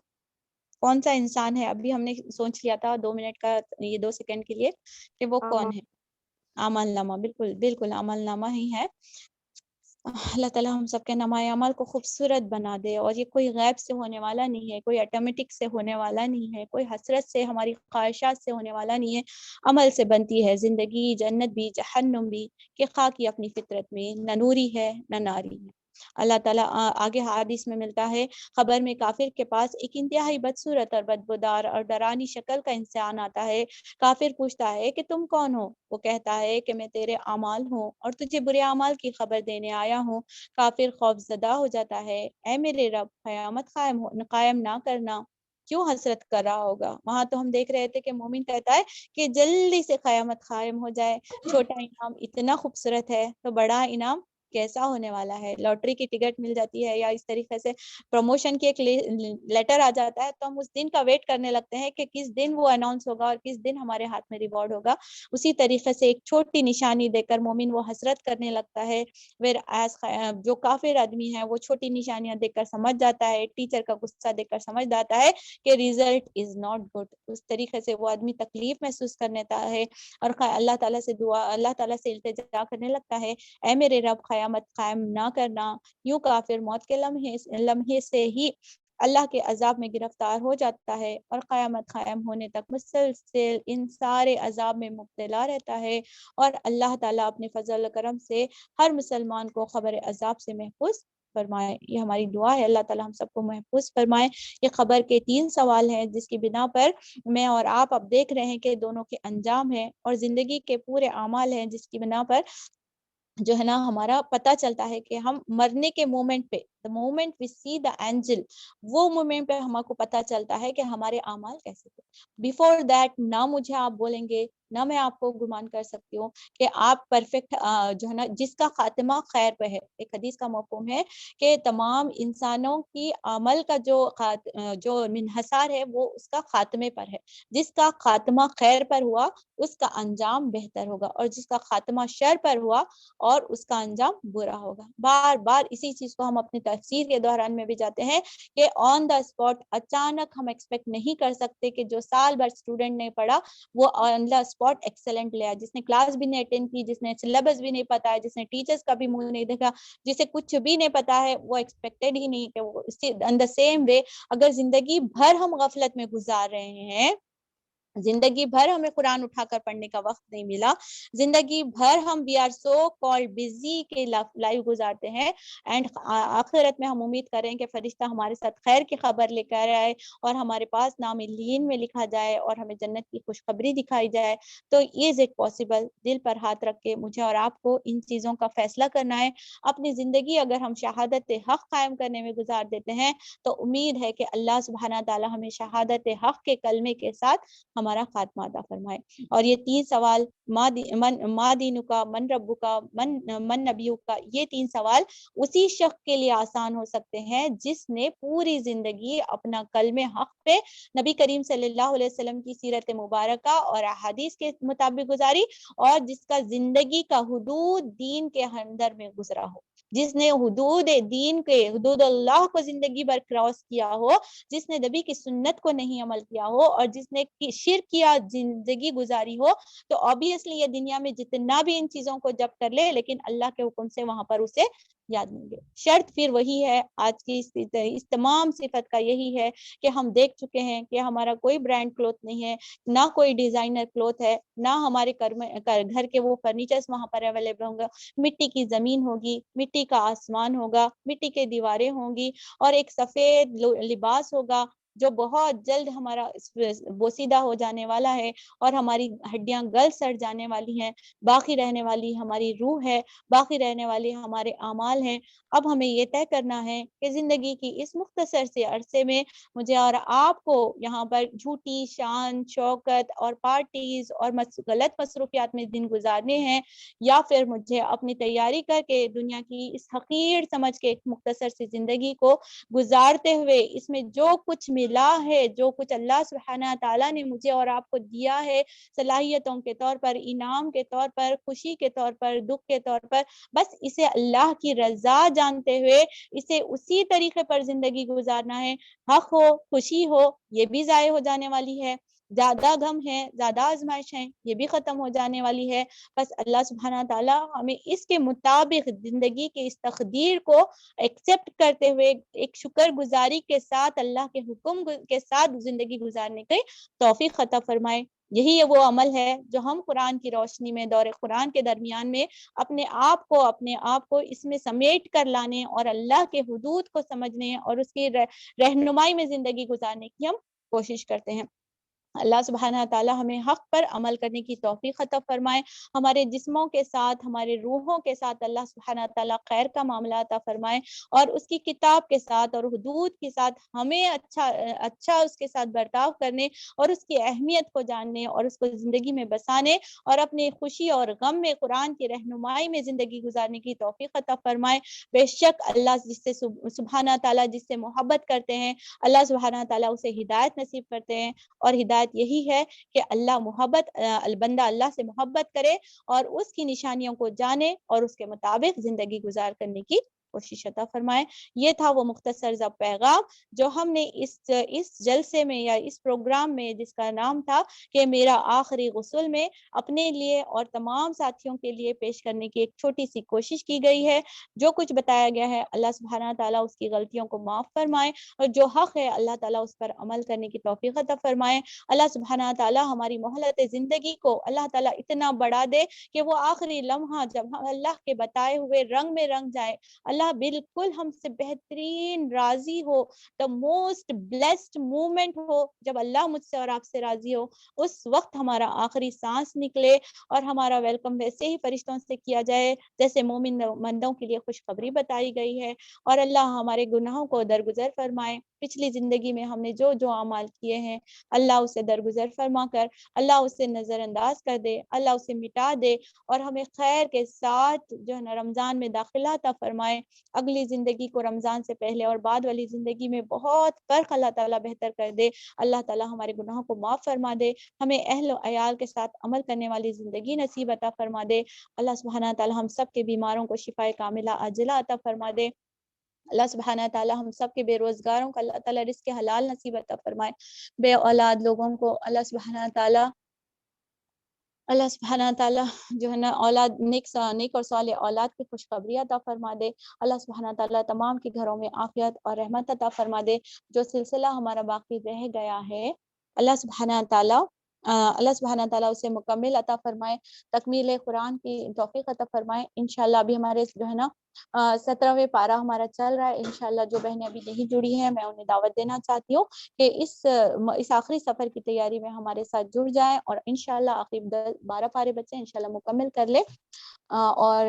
کون سا انسان ہے؟ ابھی ہم نے سوچ لیا تھا 2 منٹ کا، یہ 2 سیکنڈ کے لیے کہ وہ کون ہے۔ عمل نامہ، بالکل عمل نامہ ہی ہے۔ اللہ تعالیٰ ہم سب کے نمائے عمل کو خوبصورت بنا دے، اور یہ کوئی غیب سے ہونے والا نہیں ہے، کوئی آٹومیٹک سے ہونے والا نہیں ہے، کوئی حسرت سے، ہماری خواہشات سے ہونے والا نہیں ہے، عمل سے بنتی ہے زندگی، جنت بھی جہنم بھی، کہ خواہ کی اپنی فطرت میں نہ نوری ہے نہ ناری ہے۔ اللہ تعالیٰ آگے حدیث میں ملتا ہے، خبر میں کافر کے پاس ایک انتہائی بدصورت اور بدبودار اور ڈرانی شکل کا انسان آتا ہے۔ کافر پوچھتا ہے کہ تم کون ہو؟ وہ کہتا ہے کہ میں تیرے اعمال ہوں اور تجھے برے اعمال کی خبر دینے آیا ہوں۔ کافر خوف زدہ ہو جاتا ہے، اے میرے رب، قیامت قائم نہ کرنا، کیوں حسرت کر رہا ہوگا؟ وہاں تو ہم دیکھ رہے تھے کہ مومن کہتا ہے کہ جلدی سے قیامت قائم ہو جائے، چھوٹا انعام اتنا خوبصورت ہے تو بڑا انعام کیسا ہونے والا ہے؟ لاٹری کی ٹکٹ مل جاتی ہے یا اس طریقے سے پروموشن کی ایک لیٹر آ جاتا ہے تو ہم اس دن کا ویٹ کرنے لگتے ہیں کہ کس دن وہ اناؤنس ہوگا اور کس دن ہمارے ہاتھ میں ریوارڈ ہوگا۔ اسی طریقے سے ایک چھوٹی نشانی دے کر مومن وہ حسرت کرنے لگتا ہے، جو کافر آدمی ہے وہ چھوٹی نشانیاں دیکھ کر سمجھ جاتا ہے، ٹیچر کا غصہ دیکھ کر سمجھ جاتا ہے کہ ریزلٹ از ناٹ گڈ۔ اس طریقے سے وہ آدمی تکلیف محسوس کرنے لگتا ہے اور اللہ تعالیٰ سے اللہ تعالیٰ سے التجا کرنے لگتا ہے، اے میرے رب، قیامت قائم نہ کرنا۔ یوں کافر موت کے لمحے سے ہی اللہ کے عذاب میں گرفتار ہو جاتا ہے اور قیامت قائم ہونے تک مسلسل ان سارے عذاب میں مبتلا رہتا ہے، اور اللہ تعالیٰ اپنے فضل و کرم سے ہر مسلمان کو خبر عذاب سے محفوظ فرمائے۔ یہ ہماری دعا ہے، اللہ تعالیٰ ہم سب کو محفوظ فرمائے۔ یہ خبر کے 3 سوال ہیں جس کی بنا پر میں اور آپ اب دیکھ رہے ہیں کہ دونوں کے انجام ہیں، اور زندگی کے پورے اعمال ہیں جس کی بنا پر جو ہے نا ہمارا پتہ چلتا ہے کہ ہم مرنے کے مومنٹ پہ the moment we see the angel، وہ مومنٹ پہ ہم کو پتہ چلتا ہے کہ ہمارے اعمال کیسے تھے۔ بیفور دیٹ نہ مجھے آپ بولیں گے نہ میں آپ کو گمان کر سکتی ہوں کہ آپ پرفیکٹ جو ہے نا جس کا خاتمہ خیر پہ ہے۔ ایک حدیث کا مفہوم ہے کہ تمام انسانوں کی عمل کا جو منحصر ہے وہ اس کا خاتمے پر ہے۔ جس کا خاتمہ خیر پر ہوا اس کا انجام بہتر ہوگا، اور جس کا خاتمہ شر پر ہوا اور اس کا انجام برا ہوگا۔ بار بار اسی چیز کو ہم اپنی تفسیر کے دوران میں بھی جاتے ہیں کہ آن دا اسپاٹ اچانک ہم ایکسپیکٹ نہیں کر سکتے کہ جو سال بھر اسٹوڈنٹ نے پڑھا وہ آن دا اسپاٹ ایکسلنٹ لیا، جس نے کلاس بھی نہیں اٹینڈ کی، جس نے سلیبس بھی نہیں پتا ہے، جس نے ٹیچرز کا بھی منہ نہیں دیکھا، جسے کچھ بھی نہیں پتا ہے، وہ ایکسپیکٹڈ ہی نہیں کہ وہ ان دا سیم وے اگر زندگی بھر ہم غفلت میں گزار رہے ہیں، زندگی بھر ہمیں قرآن اٹھا کر پڑھنے کا وقت نہیں ملا، زندگی بھر ہم we are so called busy کے لائف گزارتے ہیں، اینڈ آخرت میں ہم امید کریں کہ فرشتہ ہمارے ساتھ خیر کی خبر لے کر آئے اور ہمارے پاس نام لین میں لکھا جائے اور ہمیں جنت کی خوشخبری دکھائی جائے۔ تو از اٹ پاسبل؟ دل پر ہاتھ رکھ کے مجھے اور آپ کو ان چیزوں کا فیصلہ کرنا ہے۔ اپنی زندگی اگر ہم شہادت حق قائم کرنے میں گزار دیتے ہیں تو امید ہے کہ اللہ سبحانہ تعالی ہمیں شہادت حق کے کلمے کے ساتھ ہمارا خاتمہ عطا فرمائے۔ اور یہ 3 سوال ما دینو کا، من ربو کا، من نبیو کا، یہ 3 سوال اسی شخص کے لیے آسان ہو سکتے ہیں جس نے پوری زندگی اپنا کلمہ حق پہ نبی کریم صلی اللہ علیہ وسلم کی سیرت مبارکہ اور احادیث کے مطابق گزاری، اور جس کا زندگی کا حدود دین کے اندر میں گزرا ہو، جس نے حدود دین کے، حدود اللہ کو زندگی بھر کراس کیا ہو، جس نے نبی کی سنت کو نہیں عمل کیا ہو، اور جس نے شرک کیا زندگی گزاری ہو، تو obviously یہ دنیا میں جتنا بھی ان چیزوں کو جب کر لے لیکن اللہ کے حکم سے وہاں پر اسے یاد نہیں گے۔ شرط پھر وہی ہے، آج کی اس تمام صفت کا یہی ہے کہ ہم دیکھ چکے ہیں کہ ہمارا کوئی برانڈ کلوتھ نہیں ہے، نہ کوئی ڈیزائنر کلوتھ ہے، نہ ہمارے گھر کے وہ فرنیچرز وہاں پر اویلیبل ہوں گا، مٹی کی زمین ہوگی، مٹی کا آسمان ہوگا، مٹی کے دیواریں ہوں گی، اور ایک سفید لباس ہوگا جو بہت جلد ہمارا بوسیدہ ہو جانے والا ہے، اور ہماری ہڈیاں گل سڑ جانے والی ہیں، باقی رہنے والی ہماری روح ہے، باقی رہنے والی ہمارے اعمال ہیں۔ اب ہمیں یہ طے کرنا ہے کہ زندگی کی اس مختصر سے عرصے میں مجھے اور آپ کو یہاں پر جھوٹی شان شوکت اور پارٹیز اور غلط مصروفیات میں دن گزارنے ہیں، یا پھر مجھے اپنی تیاری کر کے دنیا کی اس حقیر سمجھ کے ایک مختصر سی زندگی کو گزارتے ہوئے اس میں جو کچھ ملا ہے، جو کچھ اللہ سبحانہ تعالیٰ نے مجھے اور آپ کو دیا ہے صلاحیتوں کے طور پر، انعام کے طور پر، خوشی کے طور پر، دکھ کے طور پر، بس اسے اللہ کی رضا جانتے ہوئے اسے اسی طریقے پر زندگی گزارنا ہے۔ حق ہو، خوشی ہو، یہ بھی ضائع ہو جانے والی ہے، زیادہ غم ہے، زیادہ آزمائش ہے، یہ بھی ختم ہو جانے والی ہے. بس اللہ سبحانہ تعالیٰ ہمیں اس کے مطابق زندگی کے اس تقدیر کو ایکسیپٹ کرتے ہوئے ایک شکر گزاری کے ساتھ اللہ کے حکم کے ساتھ زندگی گزارنے کی توفیق عطا فرمائے. یہی وہ عمل ہے جو ہم قرآن کی روشنی میں دور قرآن کے درمیان میں اپنے آپ کو اس میں سمیٹ کر لانے اور اللہ کے حدود کو سمجھنے اور اس کی رہنمائی میں زندگی گزارنے کی ہم کوشش کرتے ہیں. اللہ سبحانہ تعالیٰ ہمیں حق پر عمل کرنے کی توفیق عطا فرمائے. ہمارے جسموں کے ساتھ، ہمارے روحوں کے ساتھ اللہ سبحانہ تعالیٰ خیر کا معاملہ عطا فرمائے اور اس کی کتاب کے ساتھ اور حدود کے ساتھ ہمیں اچھا اس کے ساتھ برتاؤ کرنے اور اس کی اہمیت کو جاننے اور اس کو زندگی میں بسانے اور اپنے خوشی اور غم میں قرآن کی رہنمائی میں زندگی گزارنے کی توفیق عطا فرمائے. بے شک اللہ جس سے سبحانہ تعالیٰ جس سے محبت کرتے ہیں، اللہ سبحانہ تعالیٰ اسے ہدایت نصیب کرتے ہیں. اور ہدایت یہی ہے کہ بندہ اللہ سے محبت کرے اور اس کی نشانیوں کو جانے اور اس کے مطابق زندگی گزار کرنے کی کوشش عطا فرمائے. یہ تھا وہ مختصر سا پیغام جو ہم نے اس جلسے میں یا اس پروگرام میں، جس کا نام تھا کہ میرا آخری غسل، میں اپنے لیے اور تمام ساتھیوں کے لیے پیش کرنے کی ایک چھوٹی سی کوشش کی گئی ہے. جو کچھ بتایا گیا ہے اللہ سبحانہ تعالیٰ اس کی غلطیوں کو معاف فرمائے اور جو حق ہے اللہ تعالیٰ اس پر عمل کرنے کی توفیق عطا فرمائے. اللہ سبحانہ تعالیٰ ہماری مہلت زندگی کو اللہ تعالیٰ اتنا بڑھا دے کہ وہ آخری لمحہ جب ہم اللہ کے بتائے ہوئے رنگ میں رنگ جائے، اللہ بالکل ہم سے بہترین راضی ہو. the most blessed moment ہو جب اللہ مجھ سے اور آپ سے راضی ہو. اس وقت ہمارا آخری سانس نکلے اور ہمارا ویلکم ویسے ہی فرشتوں سے کیا جائے جیسے مومن مندوں کے لیے خوشخبری بتائی گئی ہے. اور اللہ ہمارے گناہوں کو درگزر فرمائے. پچھلی زندگی میں ہم نے جو اعمال کیے ہیں اللہ اسے درگزر فرما کر اللہ اسے نظر انداز کر دے، اللہ اسے مٹا دے اور ہمیں خیر کے ساتھ جو ہے نا رمضان میں داخلہ عطا فرمائے. اگلی زندگی کو رمضان سے پہلے اور بعد والی زندگی میں بہت فرق اللہ تعالیٰ بہتر کر دے. اللہ تعالیٰ ہمارے گناہوں کو معاف فرما دے، ہمیں اہل و عیال کے ساتھ عمل کرنے والی زندگی نصیب عطا فرما دے. اللہ سبحانہ تعالیٰ ہم سب کے بیماروں کو شفائے کاملہ عاجلہ عطا فرما دے. اللہ سبحانہ تعالیٰ ہم سب کے بے روزگاروں کا اللہ تعالیٰ رزق حلال نصیب عطا فرمائے. بے اولاد لوگوں کو اللہ سبحانہ تعالیٰ جو ہے نا اولاد نیک اور صالح اولاد کی خوشخبری عطا فرما دے. اللہ سبحانہ تعالیٰ تمام کے گھروں میں عافیت اور رحمت عطا فرما دے. جو سلسلہ ہمارا باقی رہ گیا ہے اللہ سبحانہ تعالیٰ اسے مکمل عطا فرمائے، تکمیل قرآن کی توفیق عطا فرمائے. انشاءاللہ ابھی ہمارے جو ہے نا 17ویں پارہ ہمارا چل رہا ہے. انشاءاللہ جو بہنیں ابھی نہیں جڑی ہیں میں انہیں دعوت دینا چاہتی ہوں کہ اس آخری سفر کی تیاری میں ہمارے ساتھ جڑ جائیں اور انشاءاللہ آخری 12 پارے بچے انشاءاللہ مکمل کر لیں. اور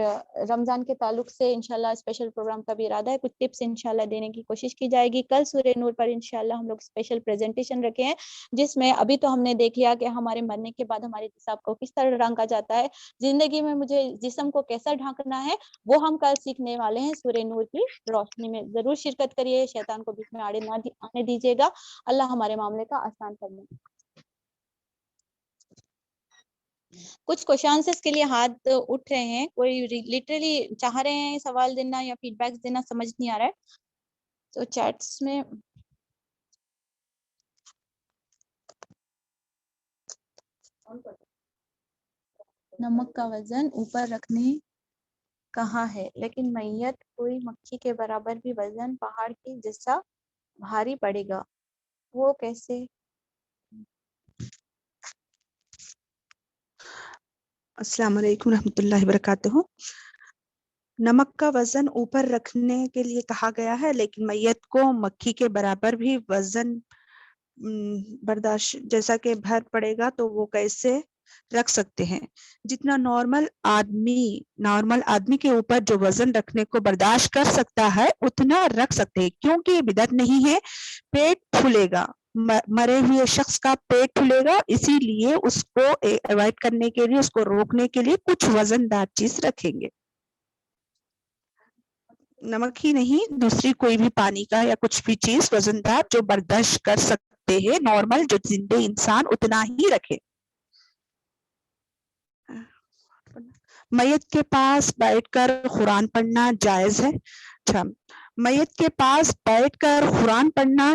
رمضان کے تعلق سے انشاءاللہ اسپیشل پروگرام کا بھی ارادہ ہے، کچھ ٹپس انشاءاللہ دینے کی کوشش کی جائے گی. کل سورہ نور پر انشاءاللہ ہم لوگ اسپیشل پریزنٹیشن رکھے ہیں جس میں ابھی تو ہم نے دیکھ لیا کہ ہمارے مرنے کے بعد ہمارے جسم کو کس طرح ڈھانکا جاتا ہے، زندگی میں مجھے جسم کو کیسا ڈھانکنا ہے وہ ہم کل سیکھنے والے ہیں سورہ نور کی روشنی میں. ضرور شرکت کریے، شیطان کو بیچ میں آنے دیجیے گا. اللہ ہمارے معاملے کا آسان کر دیں. کچھ کوشچنس کے لیے ہاتھ اٹھ رہے ہیں، کوئی لٹرلی چاہ رہے ہیں سوال دینا یا فیڈ بیک دینا، سمجھ نہیں آ رہا ہے تو چیٹس میں نمک کا وزن اوپر رکھنے کہا ہے لیکن میت کوئی مکھی کے برابر بھی وزن پہاڑ کی جیسا بھاری پڑے گا، وہ کیسے؟ السلام علیکم رحمۃ اللہ وبرکاتہ. نمک کا وزن اوپر رکھنے کے لیے کہا گیا ہے لیکن میت کو مکھی کے برابر بھی وزن برداشت جیسا کہ بھر پڑے گا تو وہ کیسے رکھ سکتے ہیں؟ جتنا نارمل آدمی کے اوپر جو وزن رکھنے کو برداشت کر سکتا ہے اتنا رکھ سکتے ہیں، کیونکہ یہ بدعت نہیں ہے. پیٹ پھولے گا، مرے ہوئے شخص کا پیٹ پھولے گا، اسی لیے اس کو اوائڈ کرنے کے لیے، اس کو روکنے کے لیے کچھ وزن دار چیز رکھیں گے. نمک ہی نہیں، دوسری کوئی بھی پانی کا یا کچھ بھی چیز وزن دار جو برداشت کر سکتے ہیں، نارمل جو زندہ انسان اتنا ہی رکھے. میت کے پاس بیٹھ کر قرآن پڑھنا جائز ہے؟ اچھا، میت کے پاس بیٹھ کر قرآن پڑھنا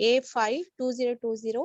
A52020।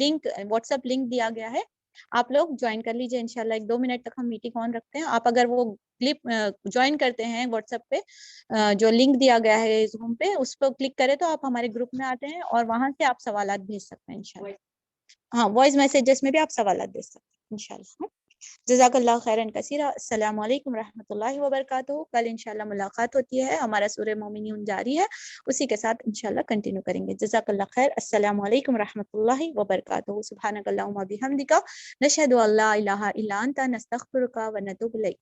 Link what's app link دیا گیا ہے, آپ لوگ جوائن کر لیجیے انشاءاللہ. 1-2 منٹ تک ہم میٹنگ آن رکھتے ہیں. آپ اگر وہ کلپ جوائن کرتے ہیں واٹس ایپ پہ جو لنک دیا گیا ہے زوم پہ, اس پہ کلک کرے تو آپ ہمارے گروپ میں آتے ہیں اور وہاں سے آپ سوالات بھیج سکتے ہیں انشاءاللہ. ہاں وائس میسیجز میں بھی آپ سوالات دے سکتے ہیں انشاءاللہ. جزاک اللہ خیرن کثیرا. السلام علیکم رحمۃ اللہ وبرکاتہ. کل انشاءاللہ ملاقات ہوتی ہے, ہمارا سورہ مومنون جاری ہے, اسی کے ساتھ انشاءاللہ کنٹینیو کریں گے. جزاک اللہ خیر. السلام علیکم رحمۃ اللہ وبرکاتہ. سبحانک اللہم و بحمدک نشہد ان لا الہ الا انت نستغفرک و نتوب الیک.